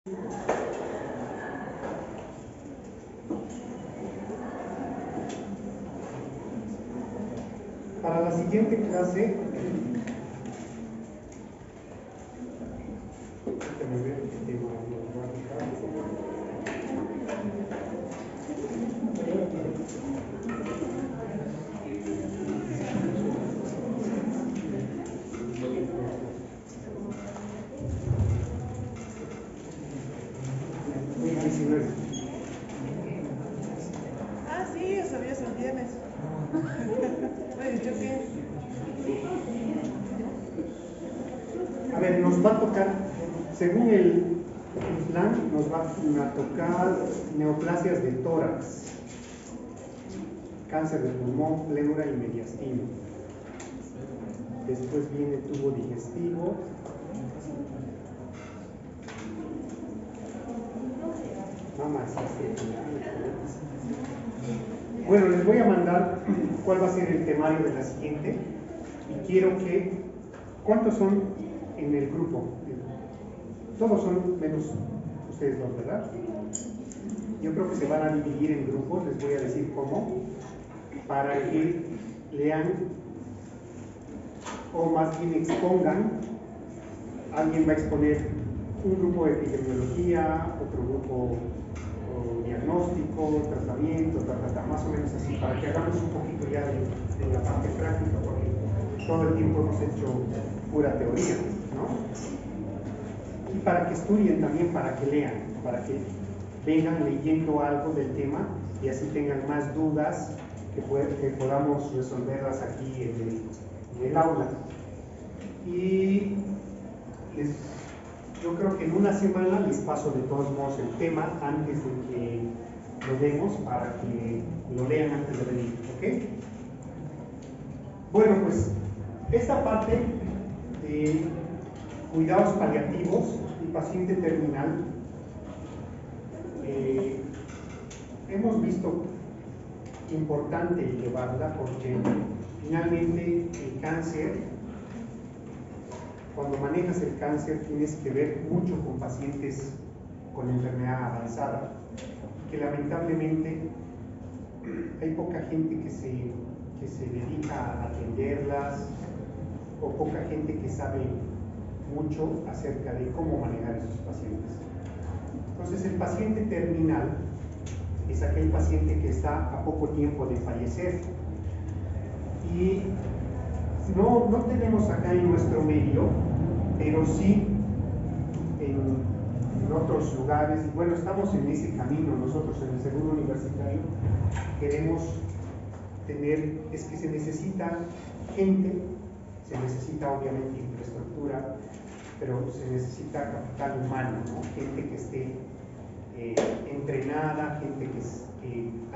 Para la siguiente clase, déjame ver qué tengo muy 19. Ah, sí, yo sabía, es el viernes. Me he dicho que. A ver, nos va a tocar, según el plan, nos va a tocar neoplasias de tórax, cáncer de pulmón, pleura y mediastino. Después viene tubo digestivo. Bueno, les voy a mandar cuál va a ser el temario de la siguiente y quiero que, ¿cuántos son en el grupo? Todos son menos ustedes dos, ¿verdad? Yo creo que se van a dividir en grupos, les voy a decir cómo, para que lean o más bien expongan. Alguien va a exponer un grupo de epidemiología, otro grupo diagnóstico, tratamiento, más o menos así, para que hagamos un poquito ya de la parte práctica, porque todo el tiempo hemos hecho pura teoría, ¿no? Y para que estudien también, para que lean, para que vengan leyendo algo del tema y así tengan más dudas que podamos resolverlas aquí en el aula. Y yo creo que en una semana les paso de todos modos el tema antes de que lo demos, para que lo lean antes de venir, ¿ok? Bueno, pues esta parte de cuidados paliativos y paciente terminal, hemos visto importante llevarla porque finalmente el cáncer, cuando manejas el cáncer tienes que ver mucho con pacientes con enfermedad avanzada, que lamentablemente hay poca gente que se dedica a atenderlas, o poca gente que sabe mucho acerca de cómo manejar esos pacientes. Entonces el paciente terminal es aquel paciente que está a poco tiempo de fallecer y no tenemos acá en nuestro medio, pero sí en otros lugares. Bueno, estamos en ese camino nosotros en el Seguro Universitario. Queremos tener, es que se necesita gente, se necesita obviamente infraestructura, pero se necesita capital humano, ¿no? Gente que esté entrenada, gente que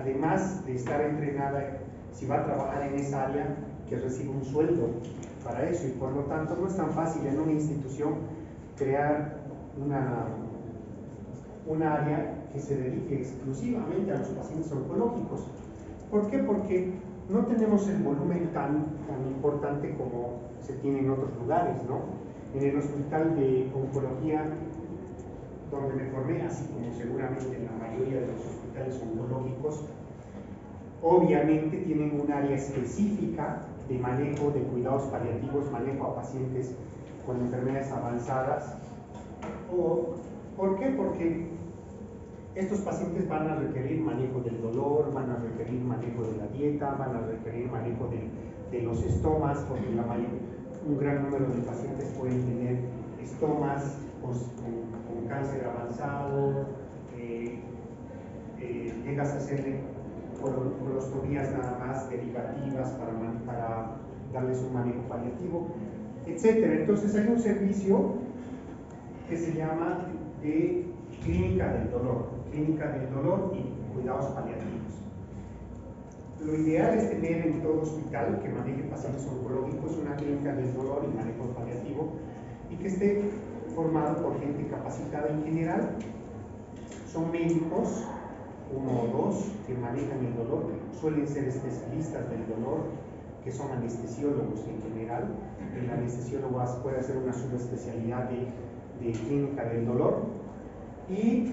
además de estar entrenada, si va a trabajar en esa área, que reciba un sueldo para eso, y por lo tanto no es tan fácil en una institución crear una área que se dedique exclusivamente a los pacientes oncológicos. ¿Por qué? Porque no tenemos el volumen tan importante como se tiene en otros lugares, ¿no? En el hospital de oncología donde me formé, así como seguramente en la mayoría de los hospitales oncológicos, obviamente tienen un área específica de manejo de cuidados paliativos, manejo a pacientes con enfermedades avanzadas. ¿Por qué? Porque estos pacientes van a requerir manejo del dolor, van a requerir manejo de la dieta, van a requerir manejo de los estomas, porque un gran número de pacientes pueden tener estomas con cáncer avanzado, llegas a hacerle colostomías nada más derivativas para darles un manejo paliativo, etc. Entonces hay un servicio que se llama de clínica del dolor y cuidados paliativos. Lo ideal es tener en todo hospital que maneje pacientes oncológicos una clínica del dolor y manejo paliativo, y que esté formado por gente capacitada. En general son médicos, uno o dos, que manejan el dolor, suelen ser especialistas del dolor, que son anestesiólogos en general. El anestesiólogo puede hacer una subespecialidad de clínica del dolor, y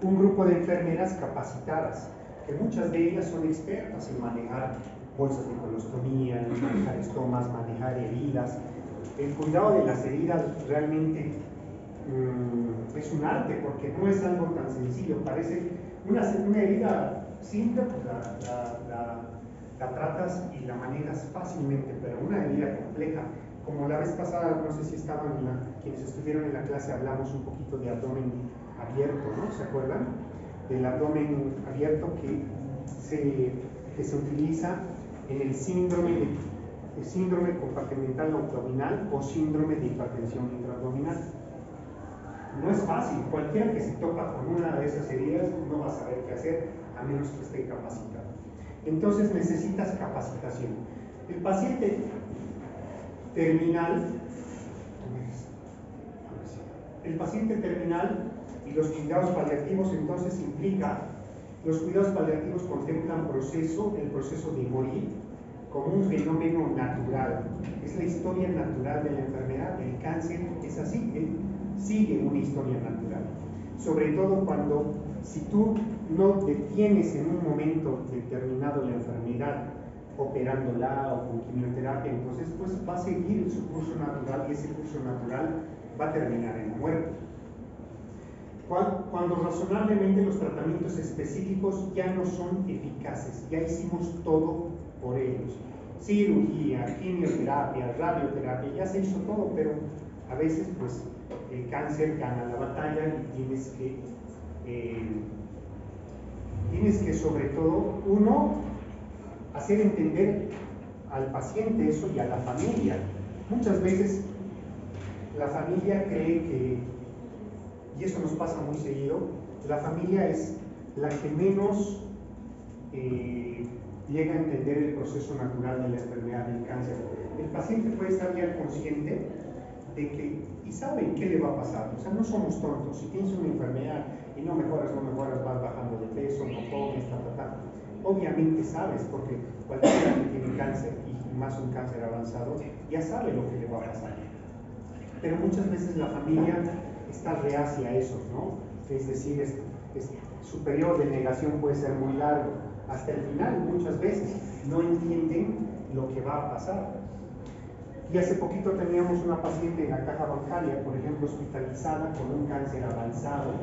un grupo de enfermeras capacitadas, que muchas de ellas son expertas en manejar bolsas de colostomía, en manejar estomas, manejar heridas. El cuidado de las heridas realmente es un arte, porque no es algo tan sencillo. Parece una herida simple, pues la tratas y la manejas fácilmente, pero una herida compleja, como la vez pasada, no sé si estaban quienes estuvieron en la clase, hablamos un poquito de abdomen abierto, ¿no? ¿Se acuerdan? Del abdomen abierto que se utiliza en el síndrome compartimental abdominal o síndrome de hipertensión intraabdominal. No es fácil, cualquiera que se topa con una de esas heridas no va a saber qué hacer a menos que esté capacitado. Entonces necesitas capacitación. El paciente terminal, y los cuidados paliativos entonces los cuidados paliativos contemplan el proceso de morir como un fenómeno natural. Es la historia natural de la enfermedad. El cáncer es así, sigue una historia natural. Sobre todo si tú no detienes en un momento determinado la enfermedad, operándola o con quimioterapia, entonces pues va a seguir su curso natural, y ese curso natural va a terminar en la muerte. Cuando razonablemente los tratamientos específicos ya no son eficaces, ya hicimos todo por ellos. Cirugía, quimioterapia, radioterapia, ya se hizo todo, pero a veces pues el cáncer gana la batalla y tienes que sobre todo, uno, hacer entender al paciente eso y a la familia. Muchas veces la familia cree que, y eso nos pasa muy seguido, la familia es la que menos llega a entender el proceso natural de la enfermedad del cáncer. El paciente puede estar ya consciente de que, y sabe qué le va a pasar. O sea, no somos tontos. Si tienes una enfermedad y no mejoras, vas bajando de peso, no comes, obviamente sabes, porque cualquiera que tiene cáncer, y más un cáncer avanzado, ya sabe lo que le va a pasar. Pero muchas veces la familia está reacia a eso, ¿no? Es decir, su periodo de negación puede ser muy largo. Hasta el final, muchas veces, no entienden lo que va a pasar. Y hace poquito teníamos una paciente en la caja bancaria, por ejemplo, hospitalizada con un cáncer avanzado,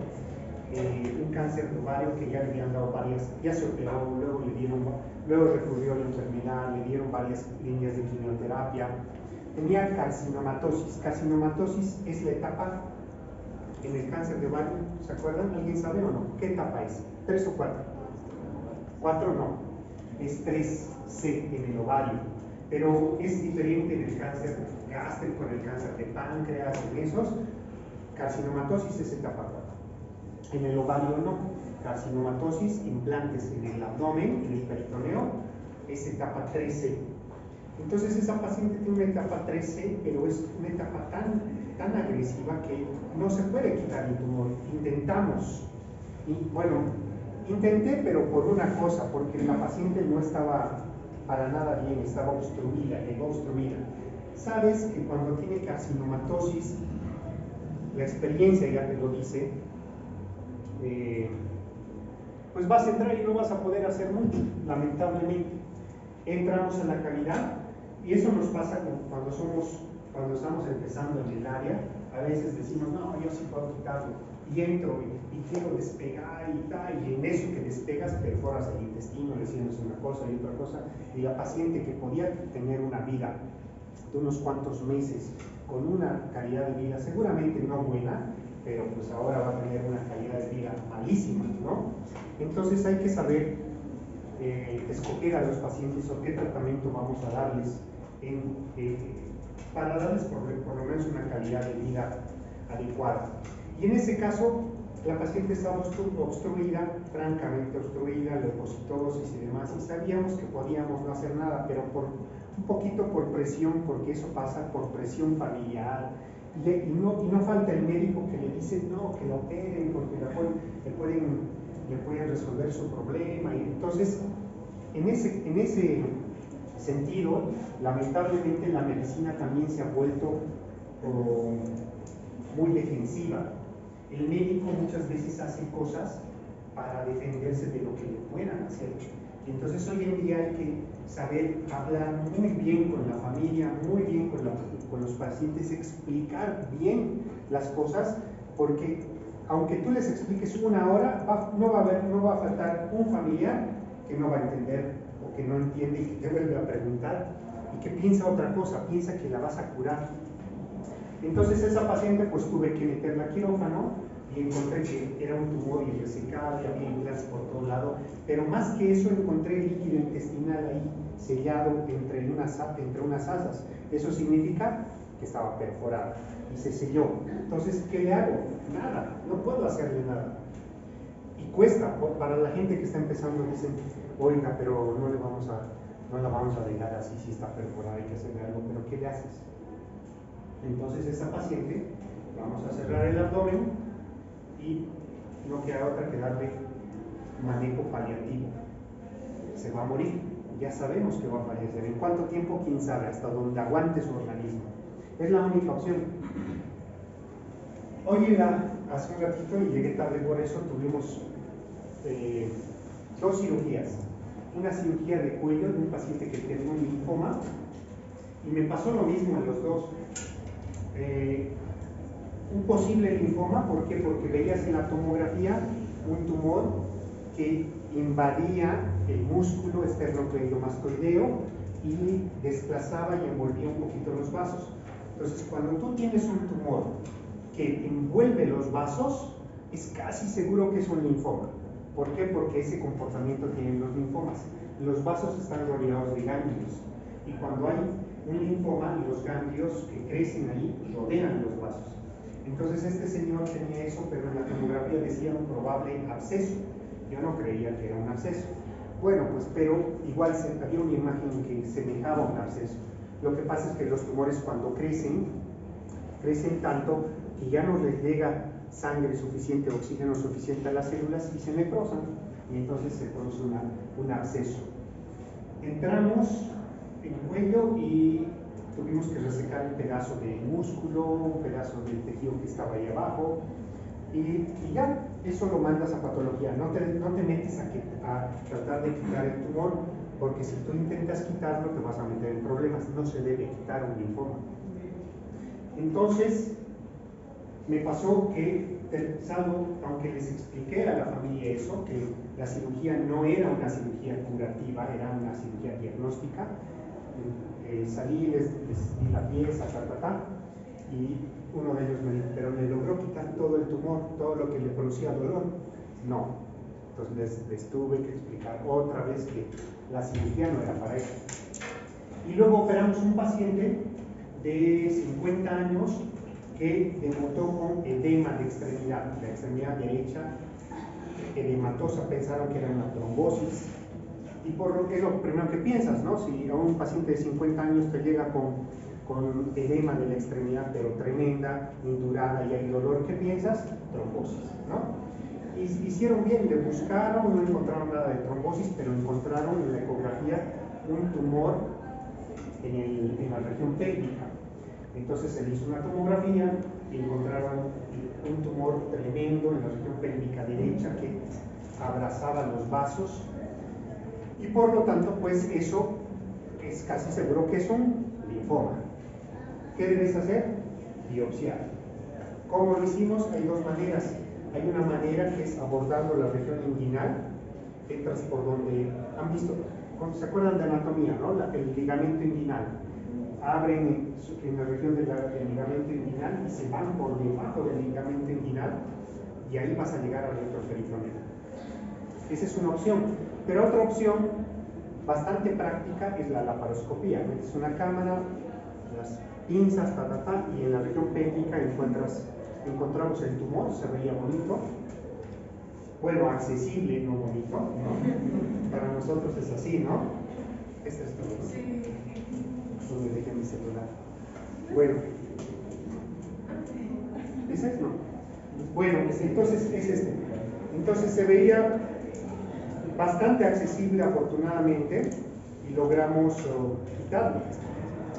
un cáncer de ovario que ya le habían dado ya se operó, luego recurrió a la enfermedad, le dieron varias líneas de quimioterapia. Tenía carcinomatosis. Carcinomatosis es la etapa en el cáncer de ovario, ¿se acuerdan? ¿Alguien sabe o no? ¿Qué etapa es? ¿3 o 4? 4 no, es 3C en el ovario, pero es diferente en el cáncer gástrico, en el cáncer de páncreas, en esos. Carcinomatosis es etapa 4. En el ovario no. Carcinomatosis, implantes en el abdomen, en el peritoneo, es etapa 3C. Entonces esa paciente tiene una etapa 3C, pero es una etapa tan agresiva que no se puede quitar el tumor. Intentamos, y bueno, intenté, pero por una cosa, porque la paciente no estaba para nada bien, estaba quedó obstruida. Sabes que cuando tiene carcinomatosis, la experiencia ya te lo dice, pues vas a entrar y no vas a poder hacer mucho, lamentablemente. Entramos a la cavidad, y eso nos pasa cuando estamos empezando en el área. A veces decimos, no, yo sí puedo quitarlo, y entro y quiero despegar y en eso que despegas perforas el intestino, diciéndose una cosa y otra cosa, y la paciente que podía tener una vida de unos cuantos meses con una calidad de vida seguramente no buena, pero pues ahora va a tener una calidad de vida malísima, ¿no? Entonces hay que saber escoger a los pacientes o qué tratamiento vamos a darles para darles por lo menos una calidad de vida adecuada. Y en ese caso, la paciente estaba obstruida, francamente obstruida, leucocitosis y demás, y sabíamos que podíamos no hacer nada, pero un poquito por presión, porque eso pasa por presión familiar, y no falta el médico que le dice no, que la operen, porque le pueden resolver su problema. Y entonces, en ese sentido, lamentablemente la medicina también se ha vuelto muy defensiva. El médico muchas veces cosas para defenderse de lo que le puedan hacer. Entonces hoy en día hay que saber hablar muy bien con la familia, muy bien con los pacientes, explicar bien las cosas, porque aunque tú les expliques una hora, no va a faltar un familiar que no va a entender o que no entiende y que te vuelve a preguntar y que piensa otra cosa, piensa que la vas a curar. Entonces esa paciente pues tuve que meterla a quirófano y encontré que era un tumor irresecable, había implantes por todo lado, pero más que eso encontré líquido intestinal ahí sellado entre unas asas. Eso significa que estaba perforado y se selló. Entonces, ¿qué le hago? Nada, no puedo hacerle nada. Y cuesta, para la gente que está empezando dicen, oiga, pero no la vamos a dejar así si está perforada, hay que hacerle algo, pero ¿qué le haces? Entonces esa paciente, vamos a cerrar el abdomen y no queda otra que darle manejo paliativo. Se va a morir, ya sabemos que va a fallecer. ¿En cuánto tiempo? Quién sabe, hasta donde aguante su organismo. Es la única opción. Hoy hace un ratito, y llegué tarde por eso, tuvimos 2 cirugías. Una cirugía de cuello de un paciente que tenía un linfoma, y me pasó lo mismo en los dos. Un posible linfoma, ¿por qué? Porque veías en la tomografía un tumor que invadía el músculo esternocleidomastoideo y desplazaba y envolvía un poquito los vasos. Entonces, cuando tú tienes un tumor que envuelve los vasos, es casi seguro que es un linfoma. ¿Por qué? Porque ese comportamiento tienen los linfomas. Los vasos están rodeados de ganglios, y cuando hay un linfoma, los ganglios que crecen ahí rodean los vasos. Entonces este señor tenía eso, pero en la tomografía decía un probable absceso. Yo no creía que era un absceso. Bueno, pues, pero igual había una imagen que semejaba un absceso. Lo que pasa es que los tumores cuando crecen tanto que ya no les llega sangre suficiente, oxígeno suficiente a las células y se necrosan, y entonces se produce un absceso. Entramos en cuello y tuvimos que resecar un pedazo de músculo, un pedazo del tejido que estaba ahí abajo, y ya, eso lo mandas a patología. No te metes a tratar de quitar el tumor, porque si tú intentas quitarlo te vas a meter en problemas. No se debe quitar un linfoma. Entonces me pasó que, aunque les expliqué a la familia eso, que la cirugía no era una cirugía curativa, era una cirugía diagnóstica, salí, les di la pieza, y uno de ellos me dijo, pero le logró quitar todo el tumor, todo lo que le producía dolor. No. Entonces les tuve que explicar otra vez que la cirugía no era para eso. Y luego operamos un paciente de 50 años que debutó con edema de extremidad, la extremidad derecha edematosa, pensaron que era una trombosis, y por lo que es lo primero que piensas, ¿no? Si a un paciente de 50 años te llega con edema de la extremidad, pero tremenda, indurada y hay dolor, ¿qué piensas? Trombosis, ¿no? Y hicieron bien, le buscaron, no encontraron nada de trombosis, pero encontraron en la ecografía un tumor en la región pélvica. Entonces se le hizo una tomografía y encontraron un tumor tremendo en la región pélvica derecha que abrazaba los vasos, y por lo tanto, pues eso es casi seguro que es un linfoma. ¿Qué debes hacer? Biopsiar. ¿Cómo lo hicimos? Hay 2 maneras. Hay una manera que es abordando la región inguinal, entras por donde han visto, ¿se acuerdan de anatomía, no? El ligamento inguinal. Abren en la región del ligamento inguinal y se van por debajo del ligamento inguinal, y ahí vas a llegar al retroperitoneal. Esa es una opción. Pero otra opción bastante práctica es la laparoscopía. Metes una cámara, las pinzas, y en la región pélvica encontramos el tumor, se veía bonito. Bueno, accesible, no bonito, ¿no? Para nosotros es así, ¿no? Este es todo. Sí. Donde dejé mi celular. Bueno. ¿Ese es? No. Bueno, entonces es este. Entonces se veía bastante accesible, afortunadamente, y logramos quitarlo.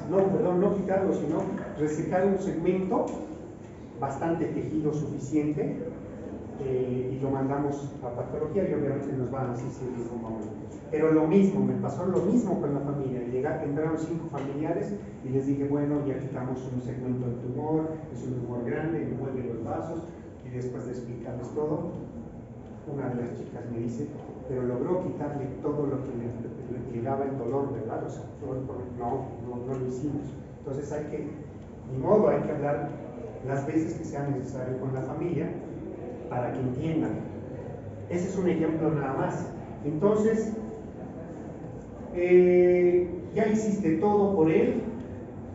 No quitarlo, sino resecar un segmento, bastante tejido suficiente, y lo mandamos a patología y obviamente nos van a decir si es un mamón. Pero lo mismo, me pasó lo mismo con la familia. Entraron 5 familiares y les dije, bueno, ya quitamos un segmento del tumor, es un tumor grande, envuelve los vasos, y después de explicarles todo, una de las chicas me dice, pero logró quitarle todo lo que le daba el dolor, ¿verdad? O sea, no lo hicimos. Entonces ni modo, hay que hablar las veces que sea necesario con la familia para que entiendan. Ese es un ejemplo nada más. Entonces, ya hiciste todo por él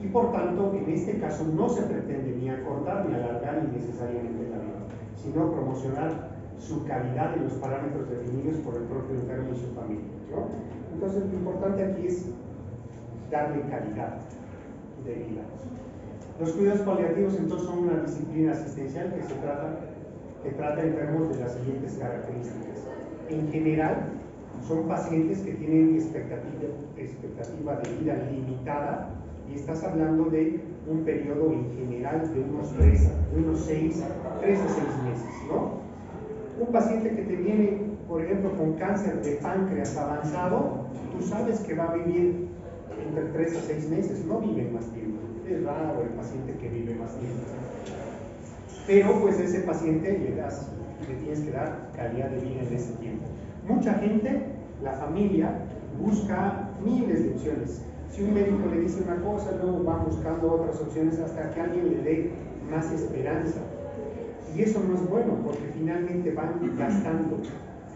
y por tanto, en este caso no se pretende ni acortar ni alargar innecesariamente la vida, sino promocionar su calidad en los parámetros definidos por el propio enfermo y su familia, ¿no? Entonces, lo importante aquí es darle calidad de vida. Los cuidados paliativos entonces son una disciplina asistencial que trata enfermos de las siguientes características. En general, son pacientes que tienen expectativa de vida limitada, y estás hablando de un periodo en general de unos 3 a 6 meses, ¿no? Un paciente que te viene, por ejemplo, con cáncer de páncreas avanzado, tú sabes que va a vivir entre 3 a 6 meses, no vive más tiempo. Es raro el paciente que vive más tiempo. Pero pues a ese paciente le tienes que dar calidad de vida en ese tiempo. Mucha gente, la familia, busca miles de opciones. Si un médico le dice una cosa, luego van buscando otras opciones hasta que alguien le dé más esperanza. Y eso no es bueno, porque finalmente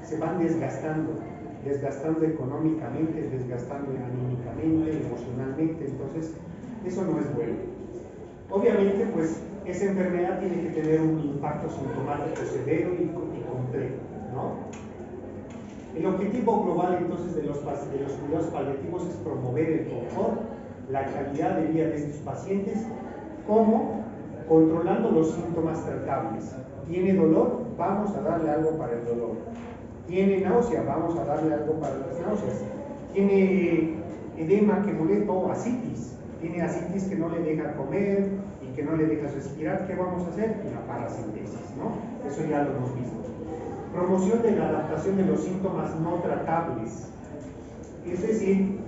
se van desgastando económicamente, desgastando anímicamente, emocionalmente. Entonces, eso no es bueno. Obviamente, pues, esa enfermedad tiene que tener un impacto sintomático severo y complejo, ¿no? El objetivo global entonces de los cuidados paliativos es promover el confort, la calidad de vida de estos pacientes, como controlando los síntomas tratables. ¿Tiene dolor? Vamos a darle algo para el dolor. ¿Tiene náusea? Vamos a darle algo para las náuseas. ¿Tiene edema que molesta o asitis? ¿Tiene asitis que no le deja comer y que no le deja respirar? ¿Qué vamos a hacer? Una paracentesis, ¿no? Eso ya lo hemos visto. Promoción de la adaptación de los síntomas no tratables, es decir,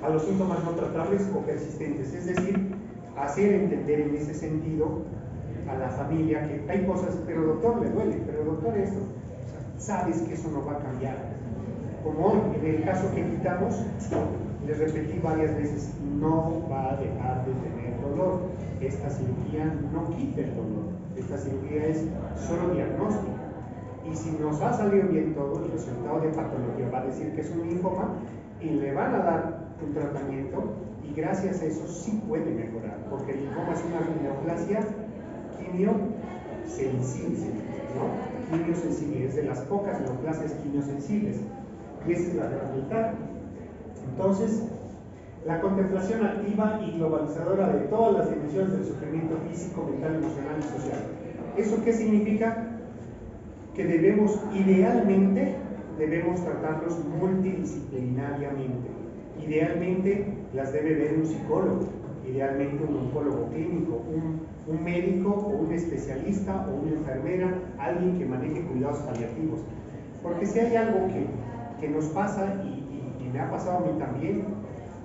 a los síntomas no tratables o persistentes, es decir, hacer entender en ese sentido a la familia que hay cosas, pero doctor, le duele, pero doctor, esto, sabes que eso no va a cambiar. Como hoy, en el caso que quitamos, les repetí varias veces, no va a dejar de tener dolor. Esta cirugía no quita el dolor, esta cirugía es solo diagnóstico. Y si nos ha salido bien todo, el resultado de patología va a decir que es un linfoma y le van a dar un tratamiento y gracias a eso sí puede mejorar, porque el linfoma es una neoplasia quimiosensible, ¿no? Quimiosensible, es de las pocas neoplasias quimiosensibles y esa es la realidad. Entonces, la contemplación activa y globalizadora de todas las dimensiones del sufrimiento físico, mental, emocional y social. ¿Eso qué significa? Que idealmente debemos tratarlos multidisciplinariamente. Idealmente las debe ver un psicólogo, idealmente un oncólogo clínico, un médico o un especialista o una enfermera, alguien que maneje cuidados paliativos. Porque si hay algo que nos pasa y me ha pasado a mí también,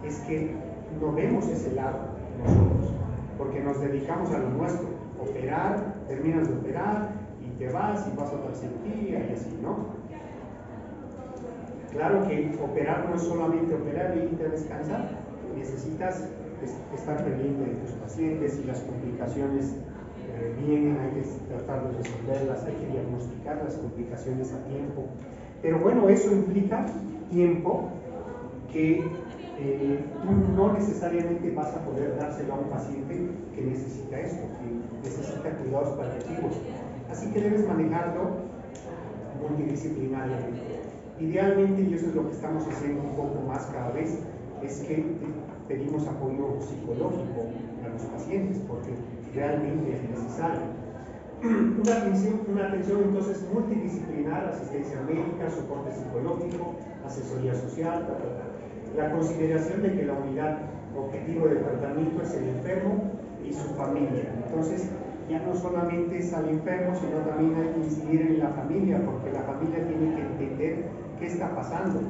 es que no vemos ese lado nosotros, porque nos dedicamos a lo nuestro, operar, terminas de operar, te vas y vas a otra cirugía y así, ¿no? Claro que operar no es solamente operar y irte a descansar, necesitas estar pendiente de tus pacientes y las complicaciones vienen, hay que tratar de resolverlas, hay que diagnosticar las complicaciones a tiempo. Pero bueno, eso implica tiempo que tú no necesariamente vas a poder dárselo a un paciente que necesita esto, que necesita cuidados paliativos. Así que debes manejarlo multidisciplinariamente. Idealmente, y eso es lo que estamos haciendo un poco más cada vez, es que pedimos apoyo psicológico a los pacientes, porque realmente es necesario. Una atención entonces multidisciplinar, asistencia médica, soporte psicológico, asesoría social, la consideración de que la unidad objetivo del tratamiento es el enfermo y su familia. Entonces, ya no solamente es al enfermo, sino también hay que incidir en la familia, porque la familia tiene que entender qué está pasando.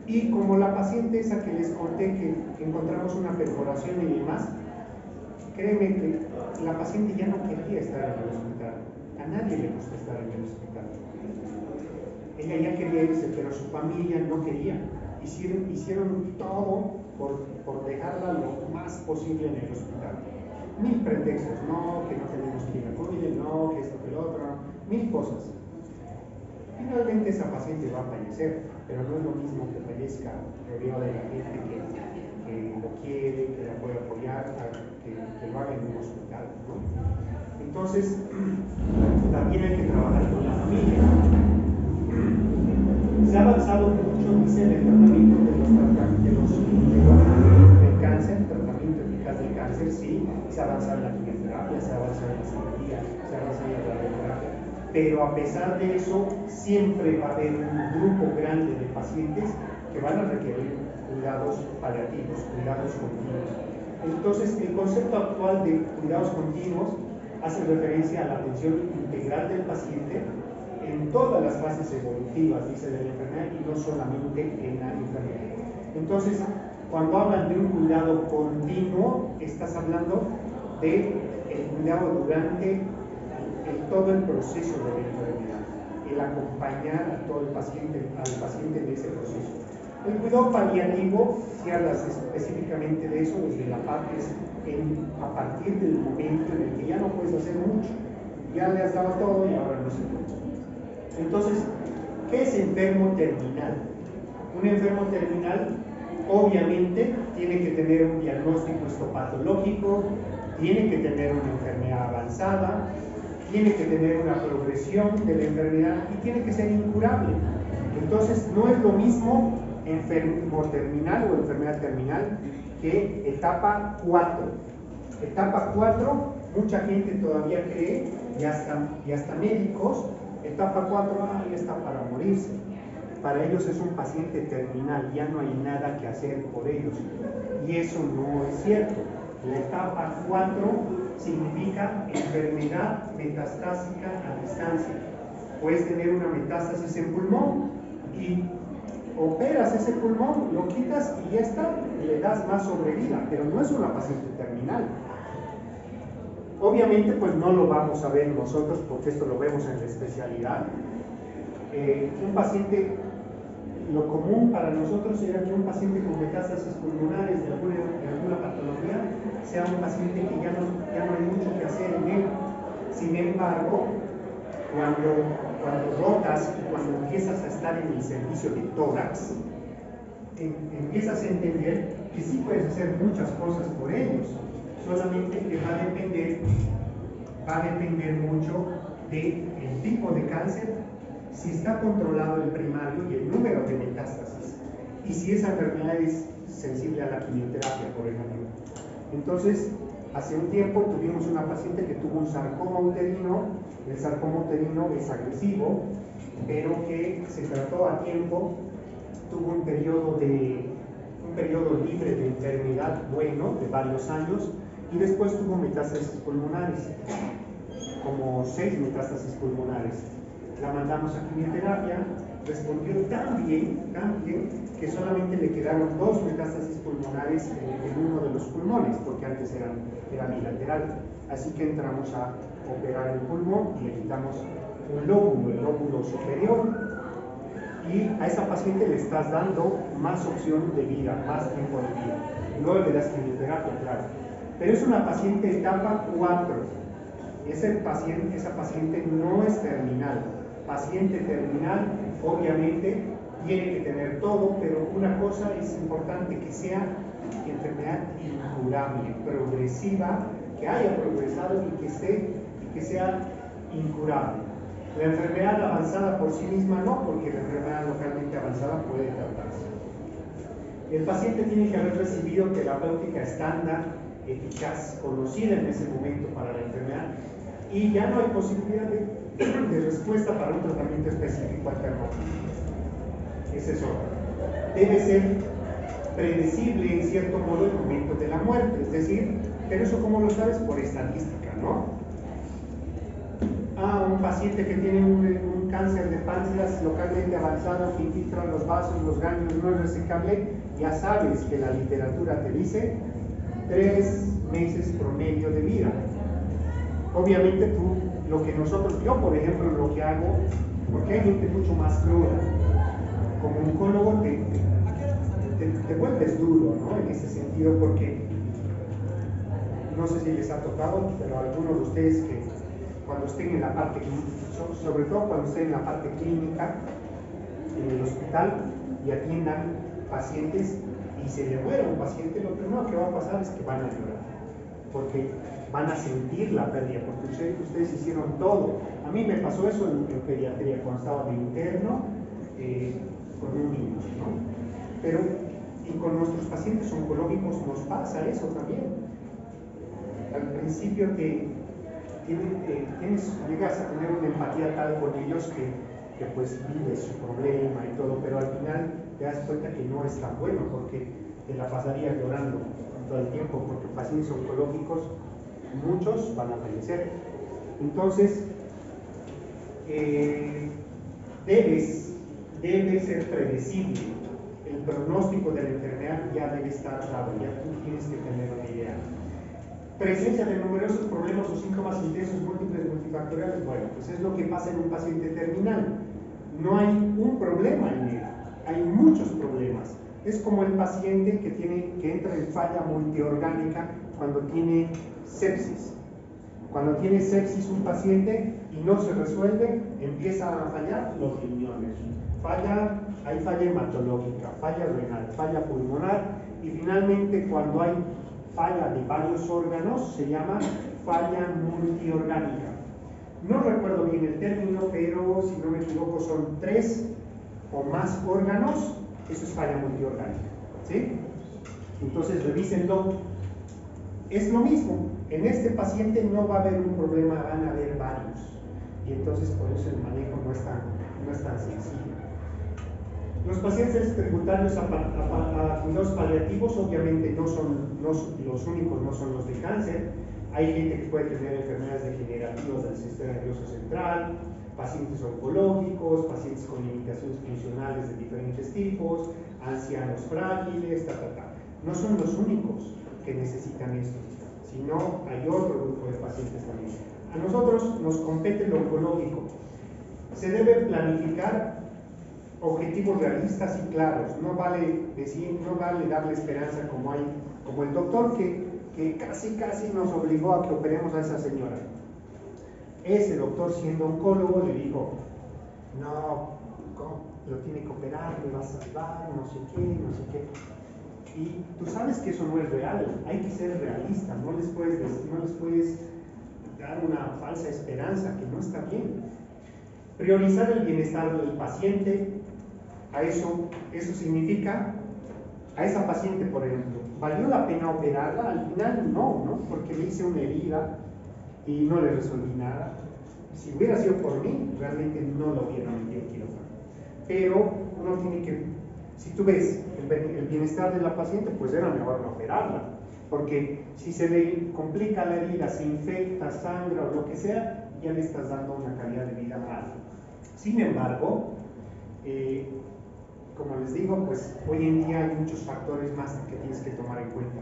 Y como la paciente esa que les conté que encontramos una perforación y demás, créeme que la paciente ya no quería estar en el hospital. A nadie le gusta estar en el hospital. Ella ya quería irse, pero su familia no quería. Hicieron todo por dejarla lo más posible en el hospital. Mil pretextos, no, que no tenemos que ir a COVID, no, que esto, que lo otro, mil cosas. Finalmente esa paciente va a fallecer, pero no es lo mismo que fallezca rodeado de la gente que lo quiere, que la puede apoyar, que lo haga en un hospital, ¿no? Entonces, también hay que trabajar con la familia. Se ha avanzado mucho, dice, en el tratamiento del cáncer, tratamiento eficaz del cáncer, sí, se ha avanzado en la quimioterapia, se ha avanzado en la cirugía, se ha avanzado en la radioterapia, pero a pesar de eso, siempre va a haber un grupo grande de pacientes que van a requerir cuidados paliativos, cuidados continuos. Entonces, el concepto actual de cuidados continuos hace referencia a la atención integral del paciente en todas las fases evolutivas, dice, de la enfermedad y no solamente en la enfermedad. Entonces, cuando hablan de un cuidado continuo, estás hablando de el cuidado durante todo el proceso de la enfermedad, el acompañar a todo al paciente en ese proceso. El cuidado paliativo, si hablas específicamente de eso, desde la parte a partir del momento en el que ya no puedes hacer mucho, ya le has dado todo y ahora no se puede. Entonces, ¿qué es enfermo terminal? Un enfermo terminal obviamente tiene que tener un diagnóstico histopatológico, tiene que tener una enfermedad avanzada, tiene que tener una progresión de la enfermedad y tiene que ser incurable. Entonces, no es lo mismo enfermo terminal o enfermedad terminal que etapa 4. Etapa 4, mucha gente todavía cree, y hasta médicos, etapa 4, ya está para morirse. Para ellos es un paciente terminal, ya no hay nada que hacer por ellos. Y eso no es cierto. La etapa 4 significa enfermedad metastásica a distancia. Puedes tener una metástasis en pulmón y operas ese pulmón, lo quitas y ya está, le das más sobrevida, pero no es una paciente terminal. Obviamente pues no lo vamos a ver nosotros porque esto lo vemos en la especialidad. Un paciente, lo común para nosotros era que un paciente con metástasis pulmonares de alguna patología sea un paciente que ya no hay mucho que hacer en él. Sin embargo, cuando rotas y cuando empiezas a estar en el servicio de tórax, empiezas a entender que sí puedes hacer muchas cosas por ellos, solamente que va a depender mucho del tipo de cáncer, si está controlado el primario y el número de metástasis, y si esa enfermedad es sensible a la quimioterapia, por ejemplo. Entonces, hace un tiempo tuvimos una paciente que tuvo un sarcoma uterino. El sarcoma uterino es agresivo, pero que se trató a tiempo, tuvo un periodo libre de enfermedad bueno, de varios años, y después tuvo metástasis pulmonares, como 6 metástasis pulmonares. La mandamos a quimioterapia, respondió tan bien, que solamente le quedaron 2 metástasis pulmonares en uno de los pulmones, porque antes era bilateral. Así que entramos a operar el pulmón y le quitamos un lóbulo, el lóbulo superior, y a esa paciente le estás dando más opción de vida, más tiempo de vida. Luego le das quimioterapia, claro. Pero es una paciente etapa 4. Esa paciente no es terminal. Paciente terminal, obviamente, tiene que tener todo, pero una cosa es importante, que sea enfermedad incurable, progresiva, que haya progresado y que sea incurable. La enfermedad avanzada por sí misma no, porque la enfermedad localmente avanzada puede tratarse. El paciente tiene que haber recibido terapéutica estándar, eficaz, conocida en ese momento para la enfermedad, y ya no hay posibilidad de respuesta para un tratamiento específico alternativo. Es eso. Debe ser predecible en cierto modo el momento de la muerte, es decir, pero eso ¿cómo lo sabes? Por estadística, ¿no? un paciente que tiene un cáncer de páncreas localmente avanzado, que infiltra los vasos, los ganglios, no es resecable, ya sabes que la literatura te dice 3 meses promedio de vida. Obviamente tú, yo por ejemplo lo que hago, porque hay gente mucho más cruda, como oncólogo te vuelves duro, ¿no? En ese sentido, porque no sé si les ha tocado, pero algunos de ustedes que cuando estén en la parte, sobre todo cuando estén en la parte clínica, en el hospital, y atiendan pacientes y se le muera un paciente, lo primero que va a pasar es que van a llorar, porque van a sentir la pérdida, porque ustedes hicieron todo. A mí me pasó eso en pediatría, cuando estaba de interno con un niño, ¿no? Pero y con nuestros pacientes oncológicos nos pasa eso también. Al principio llegas a tener una empatía tal con ellos que pues vives su problema y todo, pero al final te das cuenta que no es tan bueno, porque te la pasarías llorando todo el tiempo, porque pacientes oncológicos, muchos van a fallecer. Entonces, debe ser predecible. El pronóstico de la enfermedad ya debe estar dado, ya tú tienes que tener una idea. Presencia de numerosos problemas o síntomas intensos múltiples multifactoriales, bueno, pues es lo que pasa en un paciente terminal. No hay un problema en él, hay muchos problemas. Es como el paciente que entra en falla multiorgánica cuando tiene sepsis. Cuando tiene sepsis un paciente y no se resuelve, empieza a fallar los riñones. Hay falla hematológica, falla renal, falla pulmonar, y finalmente cuando hay falla de varios órganos se llama falla multiorgánica. No recuerdo bien el término, pero si no me equivoco son 3 o más órganos, eso es falla multiorgánica, ¿sí? Entonces revísenlo. Es lo mismo, en este paciente no va a haber un problema, van a haber varios, y entonces por eso el manejo no es tan sencillo. Los pacientes tributarios a cuidados paliativos obviamente no son los únicos, no son los de cáncer. Hay gente que puede tener enfermedades degenerativas del sistema nervioso central, pacientes oncológicos, pacientes con limitaciones funcionales de diferentes tipos, ancianos frágiles, No son los únicos que necesitan esto, sino hay otro grupo de pacientes también. A nosotros nos compete lo oncológico. Se debe planificar objetivos realistas y claros. No vale darle esperanza como el doctor que casi nos obligó a que operemos a esa señora. Ese doctor, siendo oncólogo, le dijo: no, ¿cómo? Lo tiene que operar, le va a salvar, no sé qué. Y tú sabes que eso no es real, hay que ser realista, no les puedes dar una falsa esperanza, que no está bien. Priorizar el bienestar del paciente. Eso significa, a esa paciente, por ejemplo, ¿valió la pena operarla? Al final no, porque le hice una herida y no le resolví nada. Si hubiera sido por mí, realmente no lo hubiera metido en quirófano. Pero uno tiene que, si tú ves el bienestar de la paciente, pues era mejor no operarla, porque si se le complica la herida, se infecta, sangra o lo que sea, ya le estás dando una calidad de vida mala. Sin embargo, como les digo, pues hoy en día hay muchos factores más que tienes que tomar en cuenta.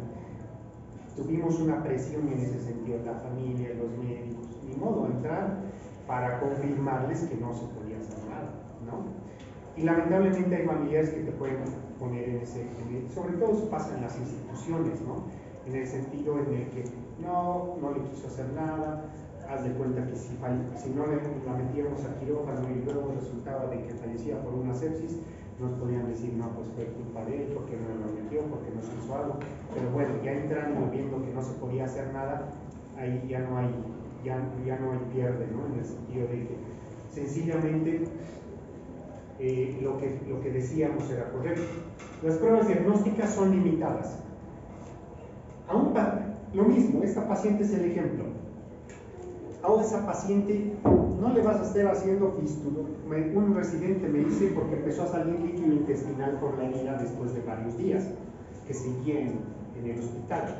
Tuvimos una presión en ese sentido, la familia, los médicos, ni modo entrar para confirmarles que no se podía hacer nada, ¿no? Y lamentablemente hay familiares que te pueden poner sobre todo eso pasa en las instituciones, ¿no? En el sentido en el que no le quiso hacer nada. Haz de cuenta que si no la metíamos a quirófano y luego resultaba de que fallecía por una sepsis, nos podían decir: no, pues fue culpa de él, porque no lo metió, porque no se hizo algo. Pero bueno, ya entrando, viendo que no se podía hacer nada, ahí ya no hay pierde, ¿no? En el sentido de que sencillamente lo que decíamos era correcto. Las pruebas diagnósticas son limitadas. Lo mismo, esta paciente es el ejemplo. A esa paciente no le vas a estar haciendo fístula. Un residente me dice, porque empezó a salir líquido intestinal por la herida después de varios días que seguía en el hospital,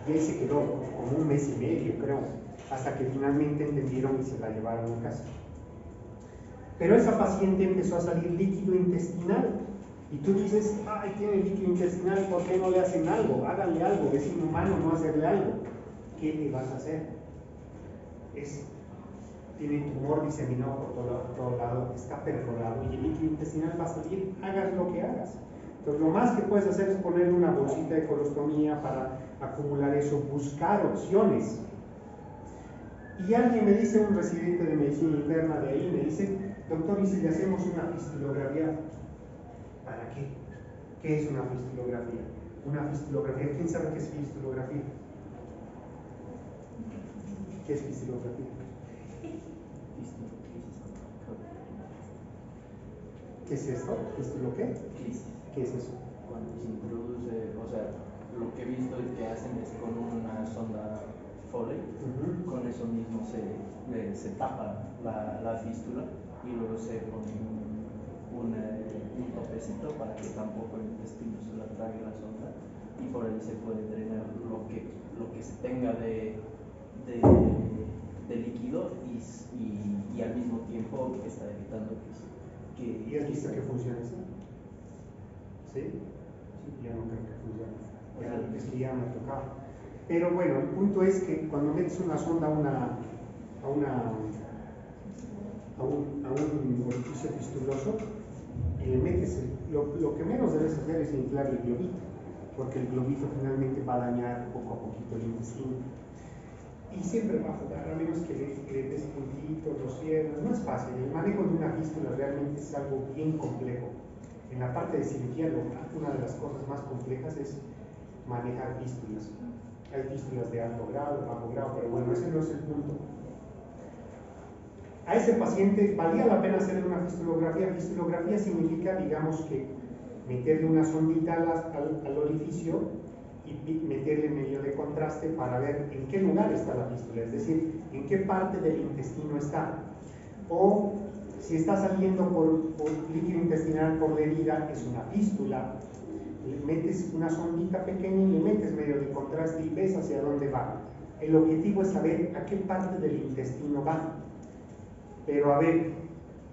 y él se quedó como 1 mes y medio, creo. hasta que finalmente entendieron y se la llevaron a casa. Pero esa paciente empezó a salir líquido intestinal. Y tú dices, ay, tiene líquido intestinal, ¿por qué no le hacen algo? Háganle algo, es inhumano no hacerle algo. ¿Qué le vas a hacer? Tiene tumor diseminado por todo lado, está perforado y el líquido intestinal va a salir, hagas lo que hagas. Entonces, lo más que puedes hacer es ponerle una bolsita de colostomía para acumular eso, buscar opciones. Y alguien me dice, un residente de medicina interna de ahí, me dice, doctor, ¿y si le hacemos una fistulografía? ¿Para qué? ¿Qué es una fistulografía? Una fistulografía, ¿quién sabe qué es fistulografía? ¿Qué es fistulografía? ¿Qué es esto? ¿Fistulo qué? ¿Qué es eso? Cuando se introduce, o sea, lo que he visto y que hacen es con una sonda Foley, con eso mismo se tapa la fístula y luego se pone un topecito para que tampoco el intestino se la trague la sonda y por ahí se puede drenar lo que se tenga de líquido y al mismo tiempo está evitando que ¿Y has visto que funciona así? ¿Sí? Yo no creo que funcione. Es que ya me ha tocado. Pero bueno, el punto es que cuando metes una sonda a un orificio fistuloso y le metes, lo que menos debes hacer es inflar el globito, porque el globito finalmente va a dañar poco a poquito el intestino. Y siempre va a jugar, a menos que le des puntitos, los cierres, no es fácil. El manejo de una fístula realmente es algo bien complejo. En la parte de cirugía, una de las cosas más complejas es manejar fístulas. Hay fístulas de alto grado, bajo grado, pero bueno, ese no es el punto. A ese paciente valía la pena hacerle una fistulografía. Fistulografía significa, digamos, que meterle una sondita al orificio y meterle medio de contraste para ver en qué lugar está la fístula, es decir, en qué parte del intestino está. O si está saliendo por líquido intestinal por la herida, es una fístula. Le metes una sondita pequeña y le metes medio de contraste y ves hacia dónde va. El objetivo es saber a qué parte del intestino va. Pero a ver,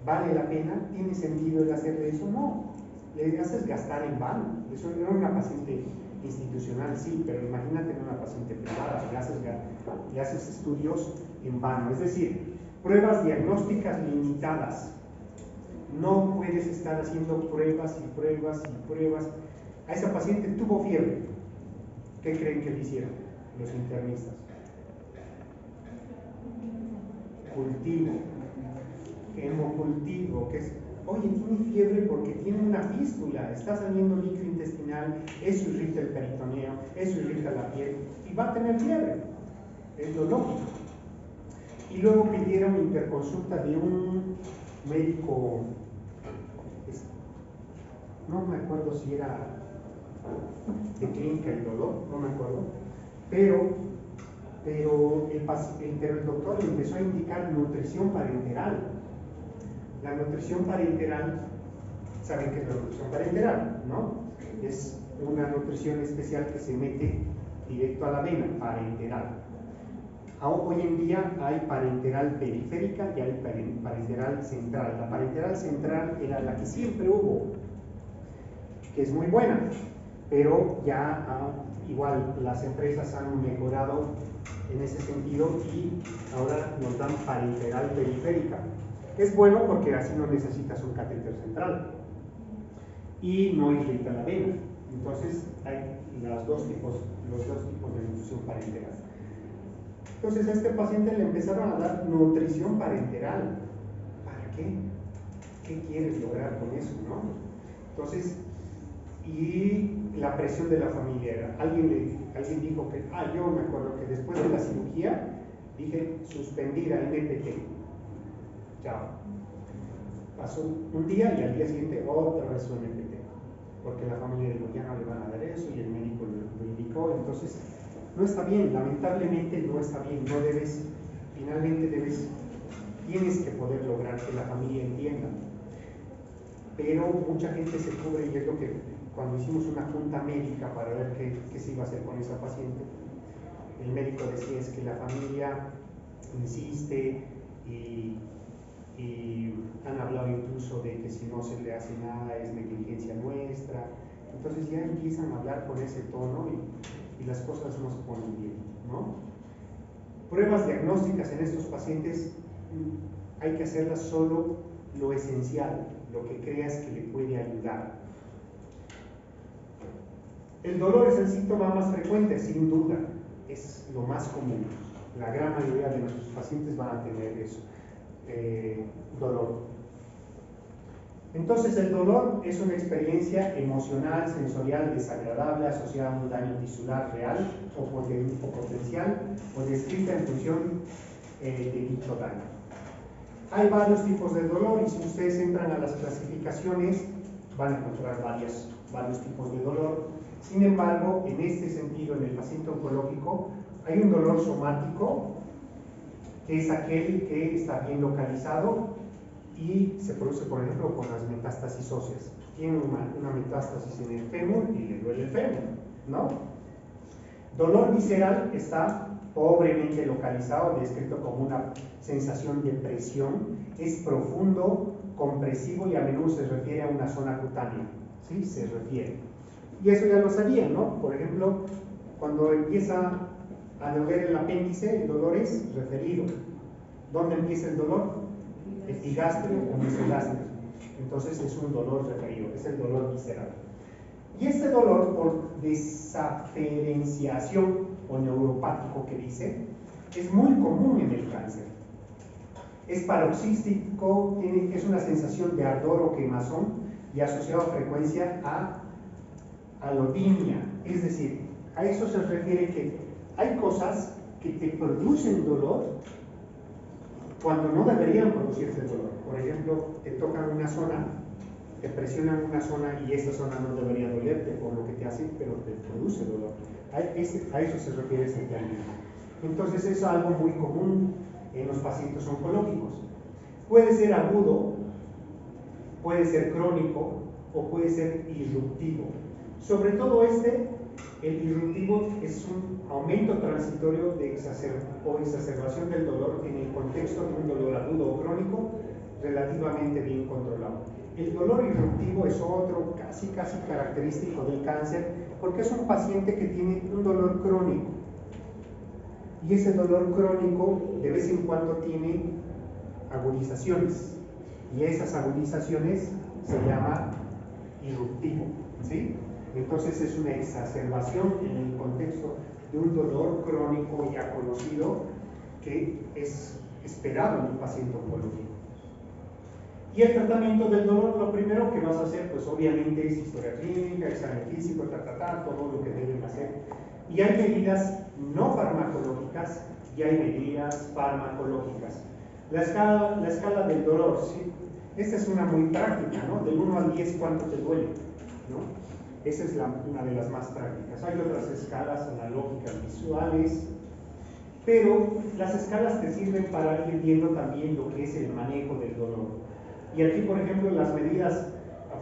¿vale la pena? ¿Tiene sentido el hacerle eso? No. Le haces gastar en vano. Eso no es una paciente institucional, sí, pero imagínate en una paciente privada, le haces estudios en vano. Es decir, pruebas diagnósticas limitadas. No puedes estar haciendo pruebas y pruebas y pruebas. A esa paciente tuvo fiebre. ¿Qué creen que le hicieron los internistas? Cultivo, hemocultivo, que es, oye, tiene fiebre porque tiene una fístula, está saliendo líquido intestinal, eso irrita el peritoneo, eso irrita la piel y va a tener fiebre, es lo lógico. Y luego pidieron interconsulta de un médico, no me acuerdo si era de clínica y dolor, no me acuerdo, pero el doctor le empezó a indicar nutrición parenteral. La nutrición parenteral, ¿saben qué es la nutrición parenteral? ¿No? Es una nutrición especial que se mete directo a la vena, parenteral. Hoy en día hay parenteral periférica y hay parenteral central. La parenteral central era la que siempre hubo, que es muy buena, pero ya igual las empresas han mejorado en ese sentido y ahora nos dan parenteral periférica. Es bueno porque así no necesitas un catéter central y no irrita la vena. Entonces hay los dos tipos de nutrición parenteral. Entonces a este paciente le empezaron a dar nutrición parenteral. ¿Para qué? ¿Qué quieres lograr con eso, no? Entonces, y la presión de la familia. Alguien dijo que, yo me acuerdo que después de la cirugía dije suspendida NPT. Chao. Pasó un día y al día siguiente otra vez su NPT. Porque la familia dijo, ya no le van a dar eso y el médico lo indicó. Entonces, no está bien, lamentablemente no está bien. No debes, finalmente tienes que poder lograr que la familia entienda. Pero mucha gente se cubre y es lo que cuando hicimos una junta médica para ver qué se iba a hacer con esa paciente, el médico decía es que la familia insiste y han hablado incluso de que si no se le hace nada es negligencia nuestra. Entonces ya empiezan a hablar con ese tono y las cosas no se ponen bien, ¿no? Pruebas diagnósticas en estos pacientes hay que hacerlas solo lo esencial, lo que creas que le puede ayudar. El dolor es el síntoma más frecuente, sin duda, es lo más común. La gran mayoría de nuestros pacientes van a tener eso, dolor. Entonces el dolor es una experiencia emocional, sensorial, desagradable, asociada a un daño tisular real o potencial o descrita en función de dicho daño. Hay varios tipos de dolor y si ustedes entran a las clasificaciones van a encontrar varios tipos de dolor. Sin embargo, en este sentido, en el paciente oncológico, hay un dolor somático, que es aquel que está bien localizado y se produce, por ejemplo, con las metástasis óseas. Tiene una metástasis en el fémur y le duele el fémur, ¿no? Dolor visceral está pobremente localizado, descrito como una sensación de presión, es profundo, compresivo y a menudo se refiere a una zona cutánea, ¿sí? Se refiere. Y eso ya lo sabían, ¿no? Por ejemplo, cuando empieza a doler el apéndice, el dolor es referido. ¿Dónde empieza el dolor? Epigástrico o mesogástrico. Entonces es un dolor referido, es el dolor visceral. Y este dolor, por desaferenciación o neuropático que dice, es muy común en el cáncer. Es paroxístico, es una sensación de ardor o quemazón y asociado a frecuencia a alodinia. Es decir, a eso se refiere que hay cosas que te producen dolor cuando no deberían producirse dolor. Por ejemplo, te tocan una zona, te presionan una zona y esta zona no debería dolerte por lo que te hace, pero te produce dolor. A eso se refiere este término. Entonces es algo muy común en los pacientes oncológicos. Puede ser agudo, puede ser crónico o puede ser irruptivo. Sobre todo el irruptivo es un aumento transitorio o exacerbación del dolor en el contexto de un dolor agudo o crónico relativamente bien controlado. El dolor irruptivo es otro casi característico del cáncer porque es un paciente que tiene un dolor crónico y ese dolor crónico de vez en cuando tiene agudizaciones y esas agudizaciones se llama irruptivo, ¿sí? Entonces es una exacerbación en el contexto de un dolor crónico ya conocido que es esperado en un paciente oncológico. Y el tratamiento del dolor, lo primero que vas a hacer, pues obviamente es historia clínica, examen físico, todo lo que deben hacer. Y hay medidas no farmacológicas y hay medidas farmacológicas. La escala del dolor, ¿sí? Esta es una muy práctica, ¿no? Del 1 al 10, ¿cuánto te duele? ¿No? Esa es una de las más prácticas. Hay otras escalas analógicas visuales, pero las escalas te sirven para ir viendo también lo que es el manejo del dolor. Y aquí, por ejemplo, las medidas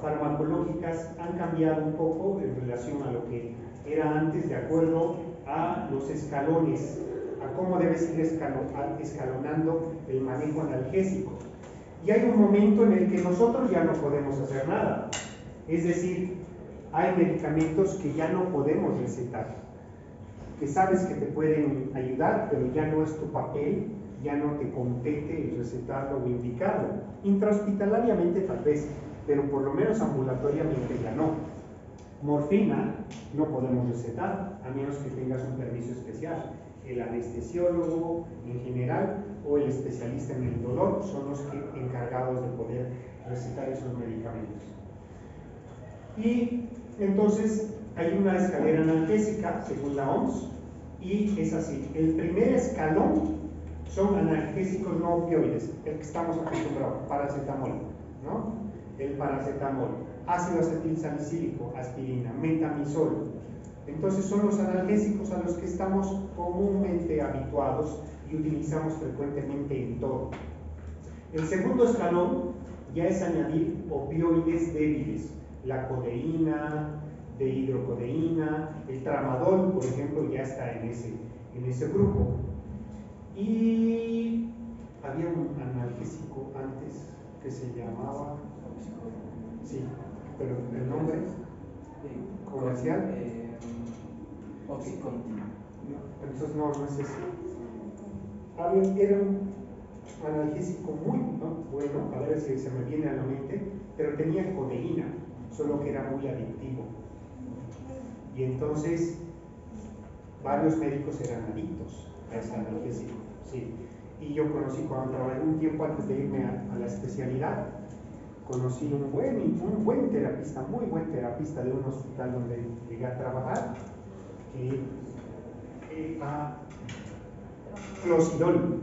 farmacológicas han cambiado un poco en relación a lo que era antes, de acuerdo a los escalones, a cómo debes ir escalonando el manejo analgésico. Y hay un momento en el que nosotros ya no podemos hacer nada. Es decir, hay medicamentos que ya no podemos recetar, que sabes que te pueden ayudar, pero ya no es tu papel, ya no te compete recetarlo o indicarlo. Intrahospitalariamente tal vez, pero por lo menos ambulatoriamente ya no. Morfina no podemos recetar, a menos que tengas un permiso especial. El anestesiólogo en general o el especialista en el dolor son los encargados de poder recetar esos medicamentos. Y entonces hay una escalera analgésica según la OMS y es así. El primer escalón son analgésicos no opioides, el que estamos acostumbrados, paracetamol, ¿no? El paracetamol, ácido acetilsalicílico, aspirina, metamizol. Entonces son los analgésicos a los que estamos comúnmente habituados y utilizamos frecuentemente en todo. El segundo escalón ya es añadir opioides débiles, la codeína, dehidrocodeína, el tramadol, por ejemplo, ya está en ese grupo. Y había un analgésico antes que se llamaba, sí, pero el nombre comercial, Oxycontin. entonces no es ese. Era un analgésico muy bueno, a ver si se me viene a la mente, pero tenía codeína, solo que era muy adictivo. Y entonces varios médicos eran adictos a ese analgésico, sí. Y yo conocí cuando trabajé un tiempo antes de irme a la especialidad, conocí un buen terapista, muy buen terapista de un hospital donde llegué a trabajar, a Clocidol,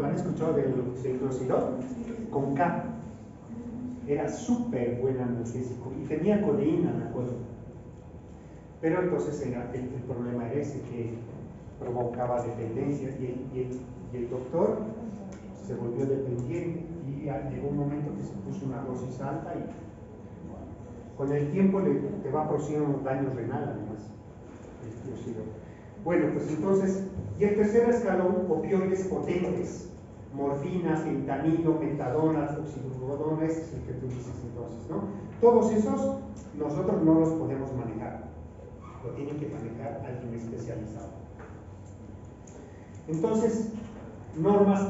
¿han escuchado del Clocidol? Con K. Era súper buen analgésico y tenía codeína, me acuerdo. Pero entonces el problema era ese, que provocaba dependencia y el doctor se volvió dependiente y llegó un momento que se puso una dosis alta y con el tiempo te va produciendo daño renal además. Bueno, pues entonces, y el tercer escalón, opioides potentes, morfina, fentanilo, metadona, oxicodona, ese es el que tú dices entonces, ¿no? Todos esos nosotros no los podemos manejar, lo tiene que manejar alguien especializado. Entonces, normas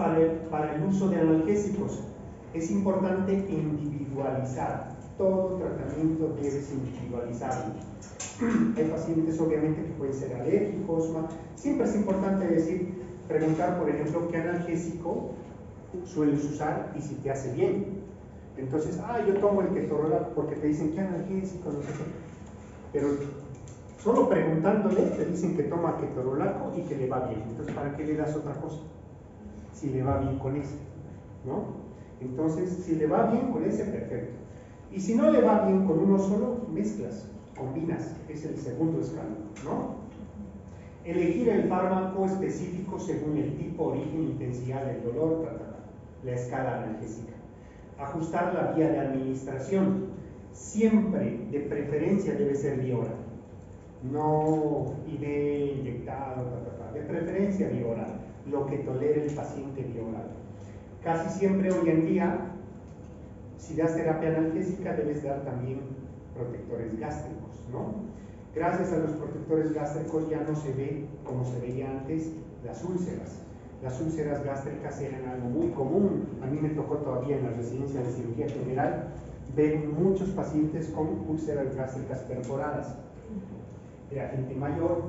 para el uso de analgésicos. Es importante individualizar, todo tratamiento debe ser individualizado. Hay pacientes obviamente que pueden ser alérgicos, siempre es importante preguntar por ejemplo qué analgésico sueles usar y si te hace bien. Entonces, yo tomo el ketorolaco porque te dicen qué analgésico, no sé qué, pero solo preguntándole te dicen que toma ketorolaco y que le va bien. Entonces, ¿para qué le das otra cosa? Si le va bien con ese, ¿no? Entonces, si le va bien con ese, perfecto. Y si no le va bien con uno solo, mezclas, combinas, es el segundo escalón, ¿no? Elegir el fármaco específico según el tipo, origen, intensidad del dolor, la escala analgésica. Ajustar la vía de administración, siempre de preferencia debe ser vía oral, no IV, inyectado, de preferencia vía oral, lo que tolere el paciente vía oral. Casi siempre hoy en día, si das terapia analgésica, debes dar también protectores gástricos, ¿no? Gracias a los protectores gástricos ya no se ve como se veía antes las úlceras. Las úlceras gástricas eran algo muy común. A mí me tocó todavía en la residencia de cirugía general ver muchos pacientes con úlceras gástricas perforadas. Era gente mayor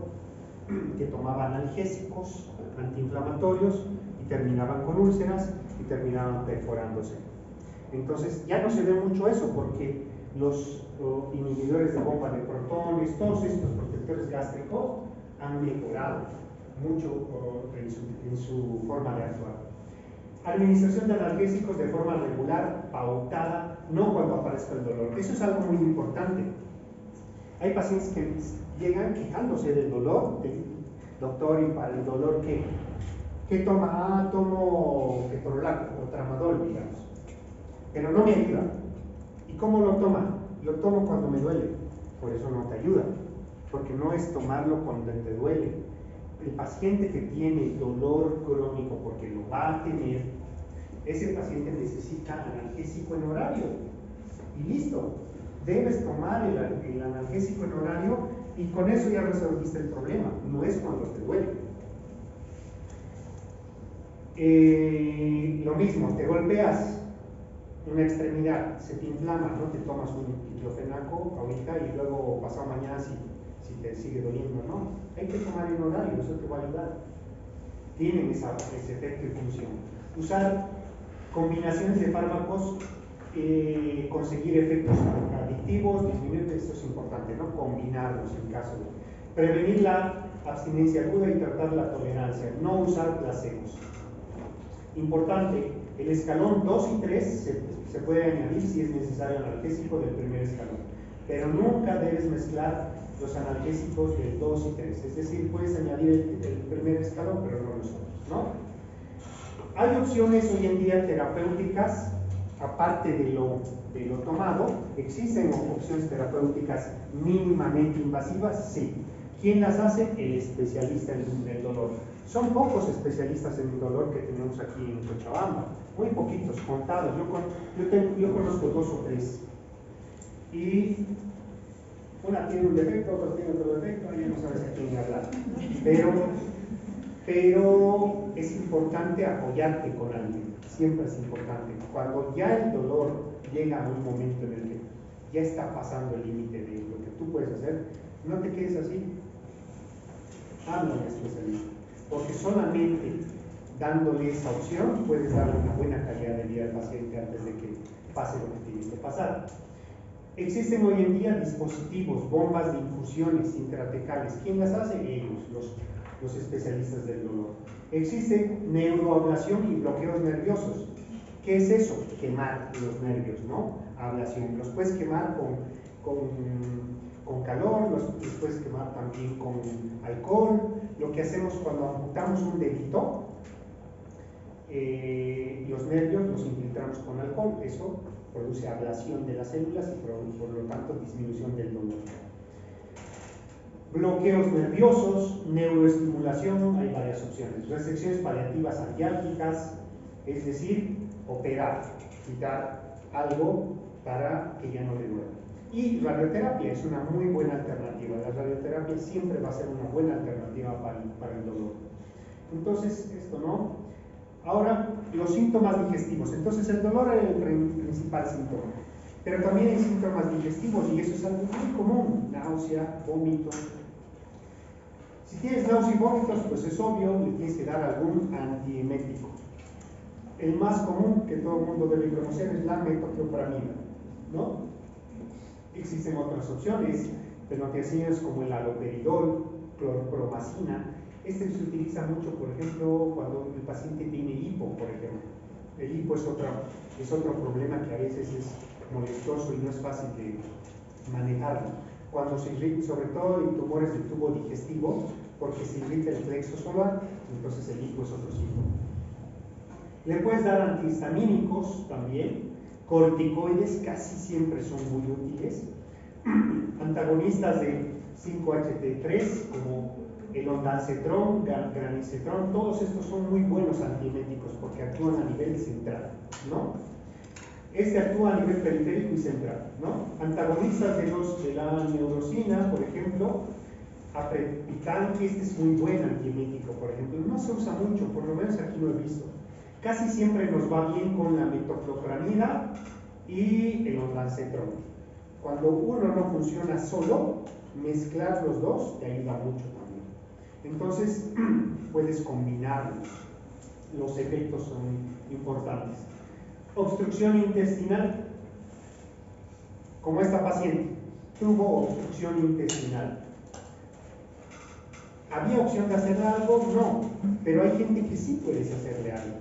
que tomaba analgésicos, antiinflamatorios y terminaban con úlceras y terminaban perforándose. Entonces ya no se ve mucho eso porque los inhibidores de bomba de protones, todos estos protectores gástricos han mejorado mucho en su forma de actuar. Administración de analgésicos de forma regular, pautada, no cuando aparezca el dolor. Eso es algo muy importante. Hay pacientes que llegan quejándose del dolor, doctor, y para el dolor, ¿qué toma? Tomo ketorolaco o tramadol, digamos, pero no me ayuda. ¿Y cómo lo toma? Lo tomo cuando me duele. Por eso no te ayuda, porque no es tomarlo cuando te duele. El paciente que tiene dolor crónico, porque lo va a tener, ese paciente necesita analgésico en horario y listo. Debes tomar el analgésico en horario y con eso ya resolviste el problema, no es cuando te duele. Lo mismo, te golpeas una extremidad, se te inflama, no te tomas un diclofenaco ahorita y luego pasado mañana si te sigue doliendo, no. Hay que tomar en horario, eso te va a ayudar. Tienen ese efecto y función. Usar combinaciones de fármacos, conseguir efectos adictivos, disminuir, esto es importante, ¿no? Combinarlos en caso de prevenir la abstinencia aguda y tratar la tolerancia, no usar placebos. Importante, el escalón 2 y 3 se puede añadir si es necesario analgésico del primer escalón, pero nunca debes mezclar los analgésicos del 2 y 3, es decir, puedes añadir el primer escalón, pero no los otros, ¿no? Hay opciones hoy en día terapéuticas, aparte de lo tomado, existen opciones terapéuticas mínimamente invasivas, sí. ¿Quién las hace? El especialista en el dolor. Son pocos especialistas en el dolor que tenemos aquí en Cochabamba, muy poquitos, contados. Yo conozco 2 o 3. Y una tiene un defecto, otra tiene otro defecto, ya no sabes a quién hablar. Pero es importante apoyarte con alguien, siempre es importante. Cuando ya el dolor llega a un momento en el que ya está pasando el límite de lo que tú puedes hacer, no te quedes así. Habla a un especialista, porque solamente dándole esa opción puedes darle una buena calidad de vida al paciente antes de que pase lo que tiene que pasar. Existen hoy en día dispositivos, bombas de infusiones intratecales. ¿Quién las hace? Ellos, los especialistas del dolor. Existe neuroablación y bloqueos nerviosos. ¿Qué es eso? Quemar los nervios, ¿no? Ablación. Los puedes quemar con calor, los puedes quemar también con alcohol. Lo que hacemos cuando amputamos un dedito, los nervios los infiltramos con alcohol. Eso produce ablación de las células y por lo tanto disminución del dolor. Bloqueos nerviosos, neuroestimulación, hay varias opciones. Resecciones paliativas angiálgicas, es decir, operar, quitar algo para que ya no le duela. Y radioterapia es una muy buena alternativa. La radioterapia siempre va a ser una buena alternativa para el dolor. Entonces, esto no. Ahora, los síntomas digestivos. Entonces, el dolor es el principal síntoma. Pero también hay síntomas digestivos y eso es algo muy común. Náusea, vómito. Si tienes náusea y vómitos, pues es obvio, le tienes que dar algún antiemético. El más común que todo el mundo debe conocer es la metoclopramida, ¿no? Existen otras opciones, fenotiazinas como el haloperidol, clorpromacina. Este se utiliza mucho, por ejemplo, cuando el paciente tiene hipo, por ejemplo. El hipo es otro problema que a veces es molestoso y no es fácil de manejarlo. Cuando se irrita, sobre todo en tumores del tubo digestivo, porque se irrita el plexo solar, entonces el hipo es otro síntoma. Le puedes dar antihistamínicos también, corticoides casi siempre son muy útiles, antagonistas de 5-HT3 como el ondansetrón, granisetrón, todos estos son muy buenos antieméticos porque actúan a nivel central, ¿no? Este actúa a nivel periférico y central, ¿no? Antagonistas de la neurosina, por ejemplo, aprepitan, este es muy buen antiemético, por ejemplo, no se usa mucho, por lo menos aquí lo he visto. Casi siempre nos va bien con la metoclopramida y el ondansetrón. Cuando uno no funciona solo, mezclar los dos te ayuda mucho también. Entonces, puedes combinarlos. Los efectos son importantes. Obstrucción intestinal, como esta paciente, tuvo obstrucción intestinal. ¿Había opción de hacerle algo? No, pero hay gente que sí puedes hacerle algo.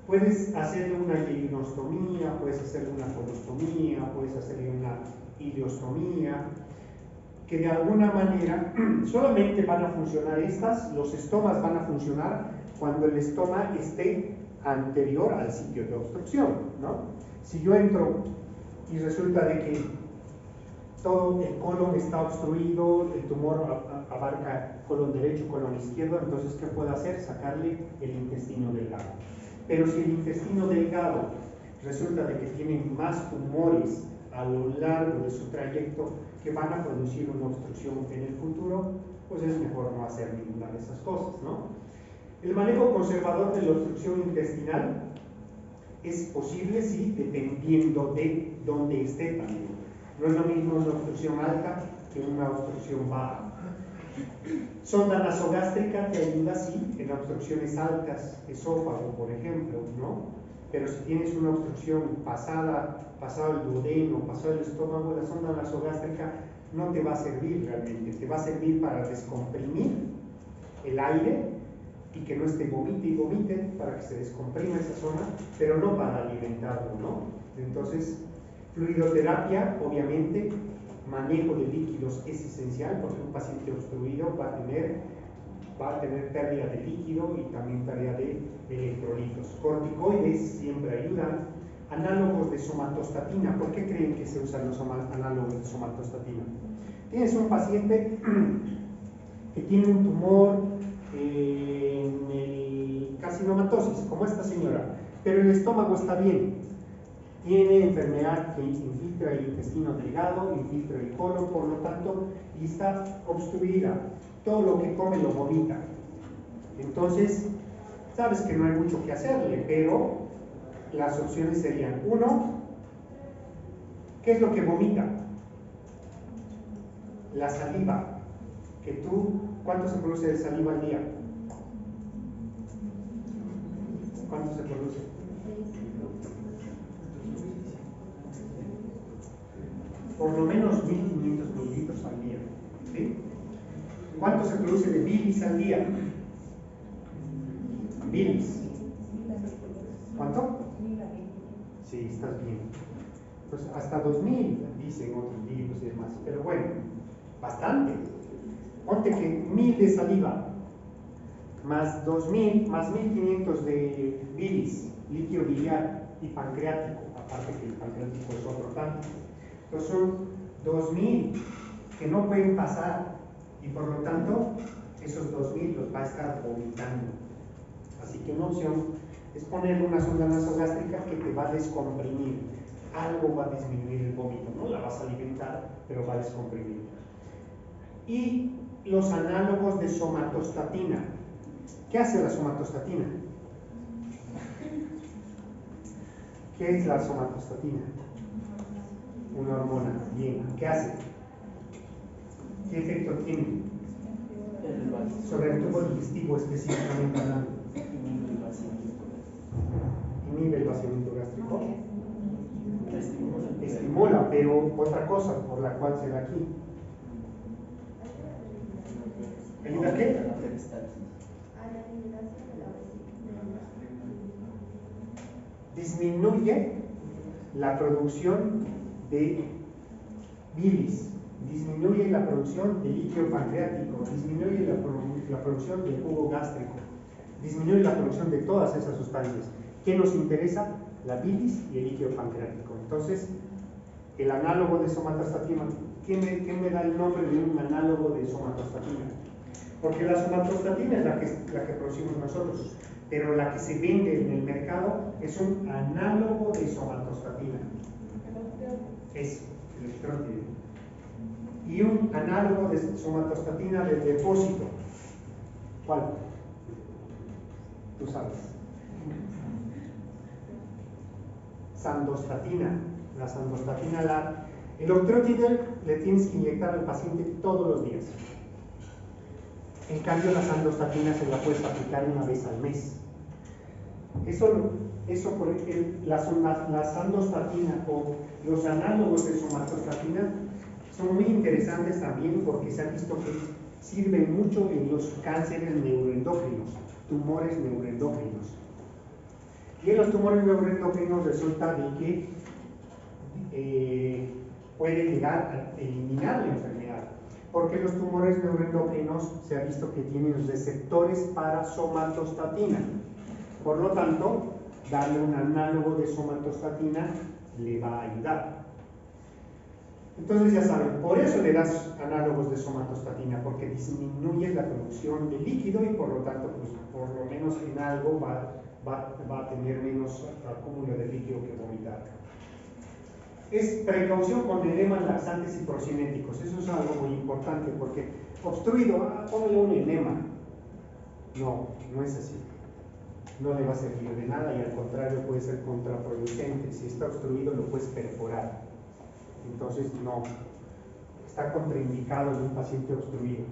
Puedes hacerle una ileostomía, puedes hacerle una colostomía, puedes hacerle una ileostomía, que de alguna manera solamente van a funcionar estas, los estomas van a funcionar cuando el estoma esté anterior al sitio de obstrucción, ¿no? Si yo entro y resulta de que todo el colon está obstruido, el tumor abarca colon derecho, colon izquierdo, entonces ¿qué puedo hacer? Sacarle el intestino delgado. Pero si el intestino delgado resulta de que tiene más tumores a lo largo de su trayecto que van a producir una obstrucción en el futuro, pues es mejor no hacer ninguna de esas cosas, ¿no? El manejo conservador de la obstrucción intestinal es posible, sí, dependiendo de dónde esté también. No es lo mismo una obstrucción alta que una obstrucción baja. Sonda nasogástrica te ayuda, sí, en obstrucciones altas, esófago, por ejemplo, ¿no? Pero si tienes una obstrucción pasado el duodeno, pasado el estómago, la sonda nasogástrica no te va a servir realmente. Te va a servir para descomprimir el aire y que no esté vomite y vomite, para que se descomprima esa zona, pero no para alimentarlo, ¿no? Entonces, fluidoterapia, obviamente, manejo de líquidos es esencial porque un paciente obstruido va a tener pérdida de líquido y también pérdida de electrolitos. Corticoides siempre ayudan. Análogos de somatostatina. ¿Por qué creen que se usan los análogos de somatostatina? Tienes un paciente que tiene un tumor en carcinomatosis, como esta señora, pero el estómago está bien. Tiene enfermedad que infiltra el intestino delgado, infiltra el colon, por lo tanto, y está obstruida. Todo lo que come lo vomita. Entonces, sabes que no hay mucho que hacerle, pero las opciones serían: uno, ¿qué es lo que vomita? La saliva. ¿Cuánto se produce de saliva al día? ¿Cuánto se produce? Por lo menos 1500 mililitros al día. ¿Sí? ¿Cuánto se produce de bilis al día? Bilis. ¿Cuánto? Sí, estás bien. Pues hasta 2000 dicen otros libros y demás. Pero bueno, bastante. Ponte que 1000 de saliva, más 2000, más 1500 de bilis, líquido biliar y pancreático, aparte que el pancreático es otro tanto. Entonces son 2000 que no pueden pasar, y por lo tanto esos 2000 los va a estar vomitando. Así que una opción es ponerle una sonda nasogástrica que te va a descomprimir. Algo va a disminuir el vómito, no la vas a alimentar, pero va a descomprimir. Y los análogos de somatostatina. ¿Qué hace la somatostatina? ¿Qué es la somatostatina? Una hormona. Bien. ¿Qué hace? ¿Qué efecto tiene? Sobre el tubo digestivo, específicamente hablando. Inhibe el vaciamiento gástrico. Estimula, pero otra cosa por la cual se da aquí. ¿Ayuda a qué? Disminuye la producción de bilis, disminuye la producción de líquido pancreático, disminuye la producción de jugo gástrico, disminuye la producción de todas esas sustancias. ¿Qué nos interesa? La bilis y el líquido pancreático. Entonces, el análogo de somatostatina, ¿qué me da el nombre de un análogo de somatostatina? Porque la somatostatina es la que producimos nosotros, pero la que se vende en el mercado es un análogo de somatostatina. Es el estrótido. Y un análogo de somatostatina del depósito. ¿Cuál? Tú sabes. Sandostatina. La sandostatina, el octreotide le tienes que inyectar al paciente todos los días. En cambio, la sandostatina se la puedes aplicar una vez al mes. La sandostatina o los análogos de somatostatina son muy interesantes también porque se ha visto que sirven mucho en los cánceres neuroendocrinos, tumores neuroendocrinos. Y en los tumores neuroendocrinos resulta de que puede llegar a eliminar la enfermedad, porque los tumores neuroendocrinos se ha visto que tienen receptores para somatostatina. Por lo tanto, darle un análogo de somatostatina le va a ayudar. Entonces ya saben, por eso le das análogos de somatostatina, porque disminuye la producción de líquido y por lo tanto, pues, por lo menos en algo va a tener menos acúmulo de líquido que vomitar. Es precaución con enemas laxantes y procinéticos. Eso es algo muy importante porque obstruido, póngale un enema. No es así. No le va a servir de nada y al contrario puede ser contraproducente. Si está obstruido lo puedes perforar. Entonces no. Está contraindicado en un paciente obstruido.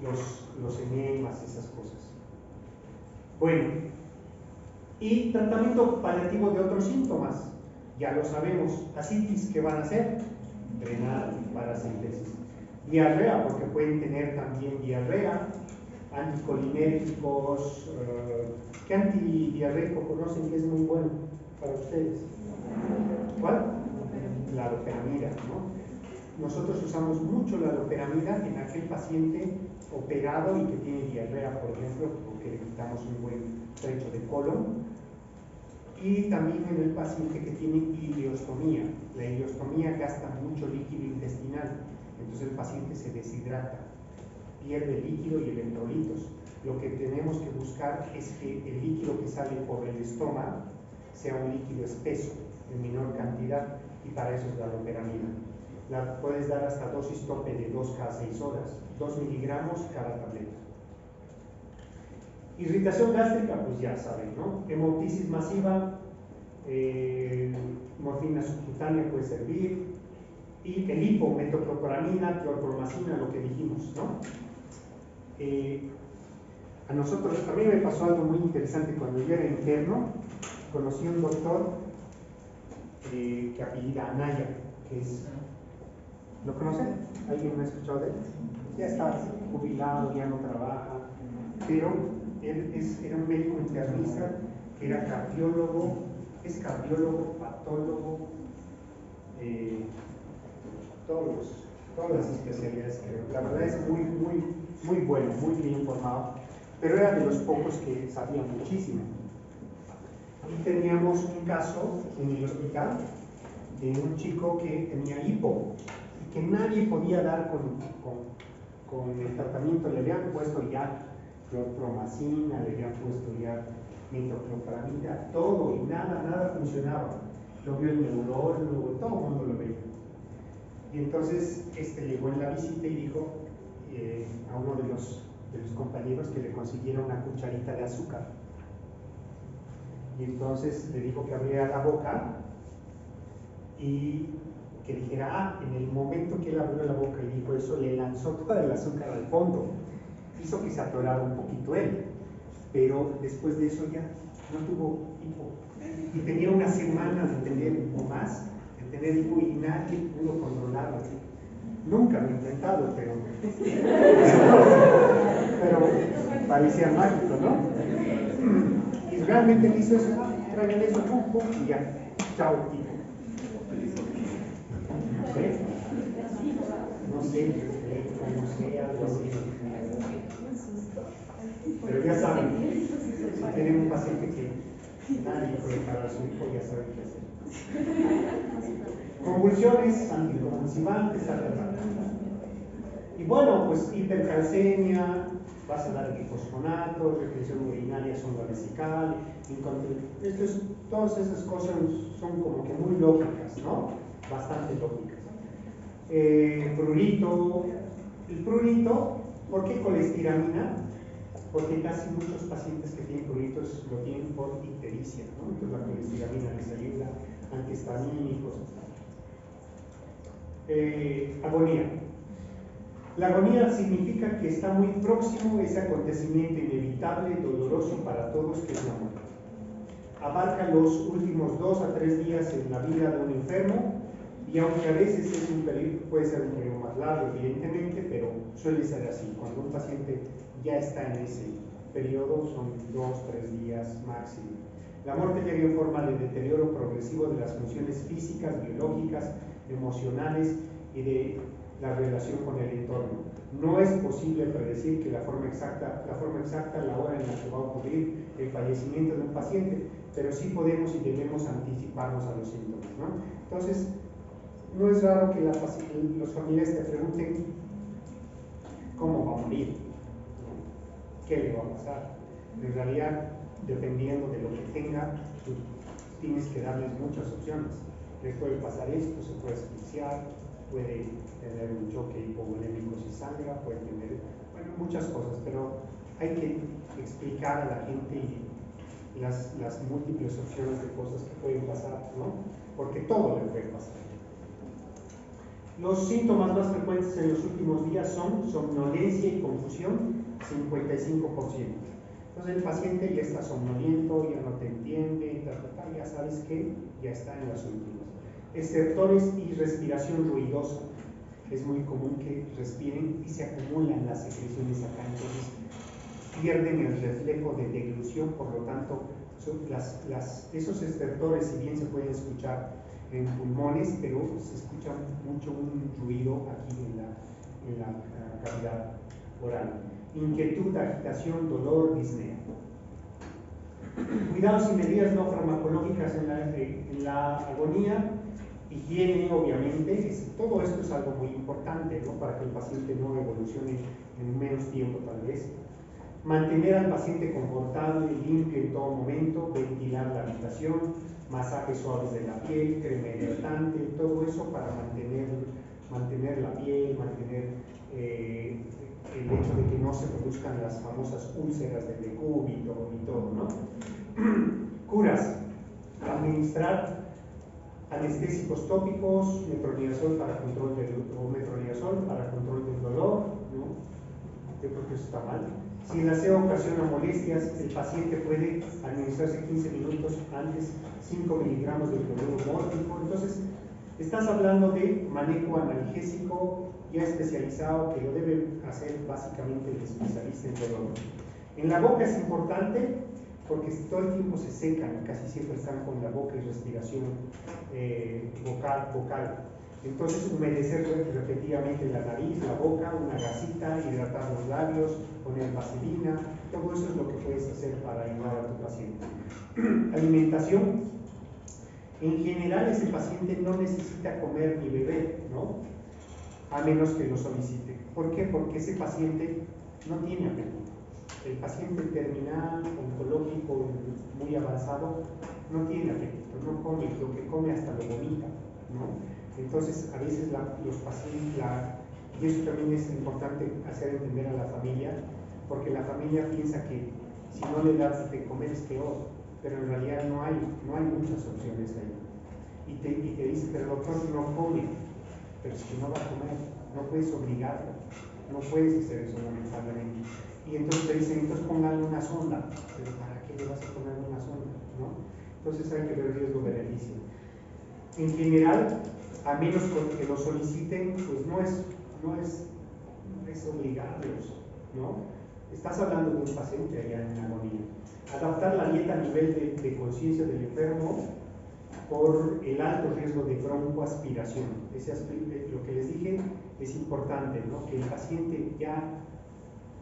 Los enemas, esas cosas. Bueno, y tratamiento paliativo de otros síntomas. Ya lo sabemos, ascitis, ¿qué van a hacer? Drenar, parasíntesis. Diarrea, porque pueden tener también diarrea. Anticolinérgicos. ¿Qué antidiarreico conocen que es muy bueno para ustedes? ¿Cuál? La loperamida, ¿no? Nosotros usamos mucho la loperamida en aquel paciente operado y que tiene diarrea, por ejemplo, porque le quitamos un buen trecho de colon. Y también en el paciente que tiene ileostomía. La ileostomía gasta mucho líquido intestinal, entonces el paciente se deshidrata, pierde líquido y electrolitos. lo que tenemos que buscar es que el líquido que sale por el estómago sea un líquido espeso, en menor cantidad, y para eso es la loperamida. La puedes dar hasta dosis tope de 2 cada 6 horas, 2 miligramos cada tableta. Irritación gástrica, pues ya saben, ¿no? Hemoptisis masiva, morfina subcutánea puede servir, y el hipo, metocloporamina, clorpromacina, lo que dijimos, ¿no? A mí me pasó algo muy interesante cuando yo era interno. Conocí a un doctor que apellida Anaya, que es... ¿Lo conocen? ¿Alguien me ha escuchado de él? Ya está jubilado, ya no trabaja, pero él era un médico internista que era cardiólogo, es cardiólogo, patólogo, todas las especialidades, creo. La verdad es muy bueno, muy bien formado, pero era de los pocos que sabía muchísimo. Y teníamos un caso en el hospital de un chico que tenía hipo y que nadie podía dar con el tratamiento. Le habían puesto ya clorpromacina, le habían puesto ya metocloporamida, todo, y nada funcionaba. Lo vio el neurólogo, todo el mundo lo veía. Y entonces llegó en la visita y dijo a uno de los compañeros que le consiguiera una cucharita de azúcar. Y entonces le dijo que abriera la boca y que dijera, en el momento que él abrió la boca y dijo eso, le lanzó toda el azúcar al fondo. Hizo que se atorara un poquito él, pero después de eso ya no tuvo hipo. Y tenía una semana de tener o más, de tener hipo, y nadie pudo controlarlo. Nunca lo he intentado, pero parecía mágico, ¿no? Y realmente le hizo eso, traigan eso, y ya, chao, tipo. No sé, algo así. Pero ya saben, si tienen un paciente que nadie puede parar su hipo, ya saben qué hacer. Convulsiones, anticonvulsivantes, y bueno, pues hipercalcemia, vas a dar glifosfonato, retención urinaria, sonda vesical, todas esas cosas son como que muy lógicas, ¿no? Bastante lógicas. Prurito, el prurito, ¿por qué colestiramina? Porque casi muchos pacientes que tienen pruritos lo tienen por ictericia, ¿no? Entonces la colestiramina les ayuda, antihistamínicos. Agonía. La agonía significa que está muy próximo ese acontecimiento inevitable, doloroso para todos, que es la muerte. Abarca los últimos 2 a 3 días en la vida de un enfermo, y aunque a veces es un periodo, puede ser un periodo más largo, evidentemente, pero suele ser así. Cuando un paciente ya está en ese periodo, son 2 a 3 días máximo. La muerte llega en forma de deterioro progresivo de las funciones físicas, biológicas, emocionales y de la relación con el entorno. No es posible predecir que la forma exacta, la hora en la que va a ocurrir el fallecimiento de un paciente, pero sí podemos y debemos anticiparnos a los síntomas, ¿no? Entonces, no es raro que los familiares te pregunten cómo va a morir, ¿no? ¿Qué le va a pasar? En realidad, dependiendo de lo que tenga, tú tienes que darles muchas opciones. Le puede pasar esto, se puede asfixiar, puede tener un choque hipovolémico si sangra, puede tener, bueno, muchas cosas, pero hay que explicar a la gente las múltiples opciones de cosas que pueden pasar, ¿no? Porque todo le puede pasar. Los síntomas más frecuentes en los últimos días son somnolencia y confusión, 55%. Entonces el paciente ya está somnoliento, ya no te entiende, ya sabes que ya está en las últimas. Estertores y respiración ruidosa. Es muy común que respiren y se acumulan las secreciones acá, entonces pierden el reflejo de deglución, por lo tanto esos estertores, si bien se pueden escuchar en pulmones, pero se escucha mucho un ruido aquí en la cavidad oral. Inquietud, agitación, dolor, disnea. Cuidados y medidas no farmacológicas en la agonía. Higiene, obviamente, todo esto es algo muy importante, ¿no? Para que el paciente no evolucione en menos tiempo, tal vez. Mantener al paciente confortable y limpio en todo momento, ventilar la habitación, masajes suaves de la piel, crema hidratante, todo eso para mantener la piel, mantener el hecho de que no se produzcan las famosas úlceras del decúbito y todo, ¿no? Curas. Administrar anestésicos tópicos, metronidazol para control del dolor, ¿no? Yo creo que eso está mal. Si el aseo ocasiona molestias, el paciente puede administrarse 15 minutos antes 5 miligramos de cloruro mórfico. Entonces, estás hablando de manejo analgésico ya especializado que lo debe hacer básicamente el especialista en dolor. En la boca es importante porque todo el tiempo se secan, casi siempre están con la boca y respiración vocal. Entonces, humedecer repetidamente la nariz, la boca, una gasita, hidratar los labios, poner vaselina, todo eso es lo que puedes hacer para ayudar a tu paciente. Alimentación. En general, ese paciente no necesita comer ni beber, ¿no? A menos que lo solicite. ¿Por qué? Porque ese paciente no tiene apetito. El paciente terminal, oncológico, muy avanzado, no tiene apetito, no come, lo que come hasta lo vomita, ¿no? Entonces, a veces los pacientes, y eso también es importante hacer entender a la familia, porque la familia piensa que si no le das de comer es peor, pero en realidad no hay muchas opciones ahí. Y te dice, pero el doctor no come, pero es que no va a comer, no puedes obligarlo, no puedes hacer eso lamentablemente. Y entonces te dicen, entonces póngale una sonda, pero ¿para qué le vas a poner una sonda? ¿No? Entonces hay que ver riesgo-beneficio. En general, a menos que lo soliciten, pues no es obligarlos, ¿no? Estás hablando de un paciente allá en agonía. Adaptar la dieta a nivel de conciencia del enfermo por el alto riesgo de broncoaspiración. Lo que les dije es importante, ¿no? Que el paciente ya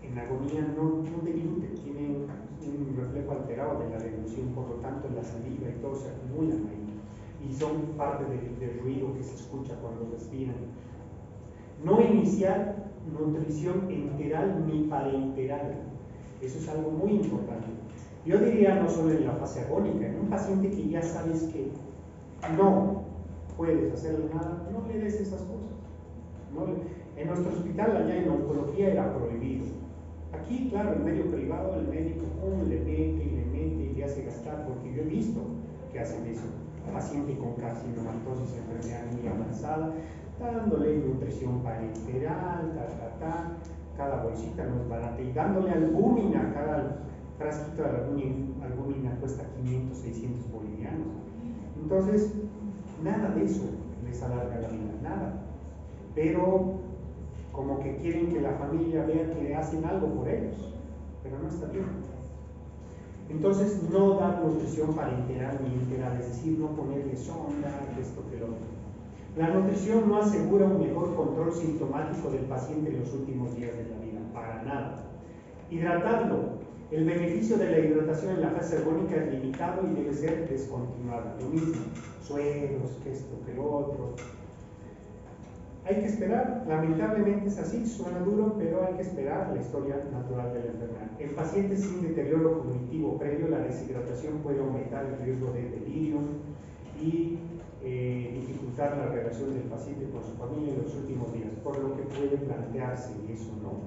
en agonía no deglute, tiene un reflejo alterado de la deglución, por lo tanto la saliva y todo se acumulan ahí y son parte del ruido que se escucha cuando respiran. No iniciar nutrición enteral ni parenteral, eso es algo muy importante. Yo diría no solo en la fase agónica, en un paciente que ya sabes que no puedes hacerle nada, no le des esas cosas. En nuestro hospital allá en oncología era prohibido. Aquí, claro, en medio privado el médico le mete y le hace gastar, porque yo he visto que hacen eso. Paciente con carcinomatosis, enfermedad muy avanzada, dándole nutrición parenteral, cada bolsita no es barata, y dándole albúmina, cada frasquito de albúmina cuesta 500, 600 bolivianos. Entonces, nada de eso les alarga la vida, nada. Pero como que quieren que la familia vea que hacen algo por ellos, pero no está bien. Entonces, no dar nutrición parenteral ni enteral, es decir, no ponerle sonda, esto que lo otro. La nutrición no asegura un mejor control sintomático del paciente en los últimos días de la vida, para nada. Hidratarlo. El beneficio de la hidratación en la fase agónica es limitado y debe ser descontinuado. Lo mismo, sueros, que esto, que lo otro. Hay que esperar, lamentablemente es así, suena duro, pero hay que esperar la historia natural de la enfermedad. En pacientes sin deterioro cognitivo previo, la deshidratación puede aumentar el riesgo de delirio y dificultar la relación del paciente con su familia en los últimos días, por lo que puede plantearse eso, ¿no?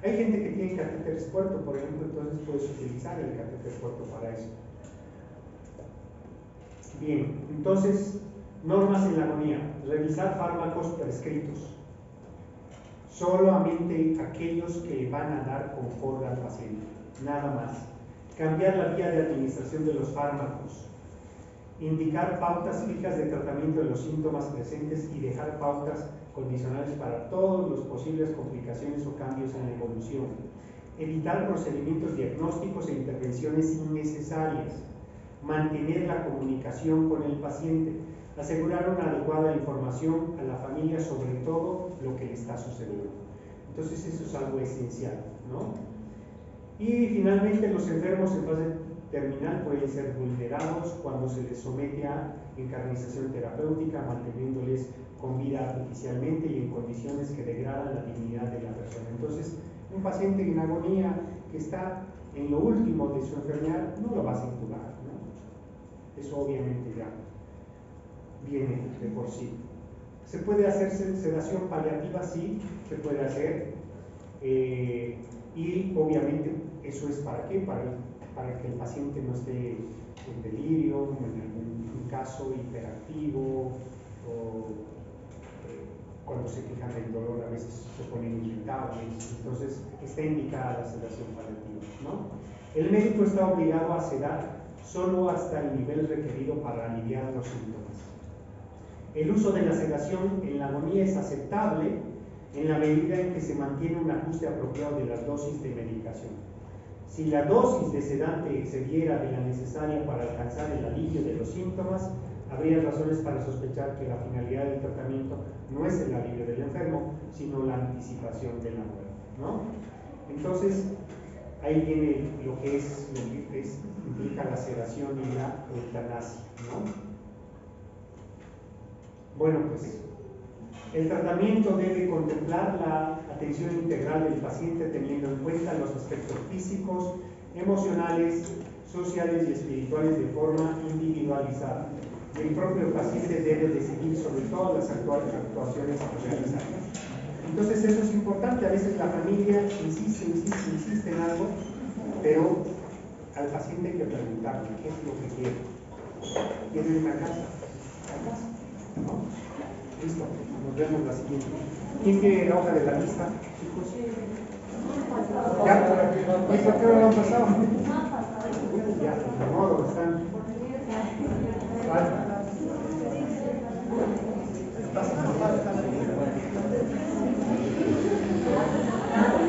Hay gente que tiene catéteres puerto, por ejemplo, entonces puedes utilizar el catéter puerto para eso. Bien, entonces, normas en la agonía. Revisar fármacos prescritos. Solamente aquellos que van a dar confort al paciente, nada más. Cambiar la vía de administración de los fármacos. Indicar pautas fijas de tratamiento de los síntomas presentes y dejar pautas condicionales para todas las posibles complicaciones o cambios en la evolución. Evitar procedimientos diagnósticos e intervenciones innecesarias. Mantener la comunicación con el paciente. Asegurar una adecuada información a la familia sobre todo lo que le está sucediendo. Entonces eso es algo esencial, ¿no? Y finalmente los enfermos en fase terminal pueden ser vulnerados cuando se les somete a encarnización terapéutica, manteniéndoles con vida artificialmente y en condiciones que degradan la dignidad de la persona. Entonces, un paciente en agonía que está en lo último de su enfermedad, no lo vas a intubar, ¿no? Eso obviamente ya viene de por sí. ¿Se puede hacer sedación paliativa? Sí, se puede hacer. Y obviamente eso es ¿para qué? Para que el paciente no esté en delirio, en algún caso hiperactivo, o cuando se quejan del dolor a veces se ponen irritables. Entonces está indicada la sedación paliativa, ¿no? El médico está obligado a sedar solo hasta el nivel requerido para aliviar los síntomas. El uso de la sedación en la agonía es aceptable en la medida en que se mantiene un ajuste apropiado de las dosis de medicación. Si la dosis de sedante excediera de la necesaria para alcanzar el alivio de los síntomas, habría razones para sospechar que la finalidad del tratamiento no es el alivio del enfermo, sino la anticipación de la muerte, ¿no? Entonces, ahí viene lo que implica la sedación y la eutanasia, ¿no? Bueno, pues el tratamiento debe contemplar la atención integral del paciente teniendo en cuenta los aspectos físicos, emocionales, sociales y espirituales de forma individualizada. El propio paciente debe decidir sobre todas las actuaciones a realizar. Entonces eso es importante. A veces la familia insiste en algo, pero al paciente hay que preguntarle qué es lo que quiere. ¿Quiere una casa? ¿La casa? ¿No? Listo, nos vemos la siguiente. ¿Quién quiere la hoja de la lista, chicos? ¿Ya? ¿Y por qué no lo han pasado? Ya, de modo, están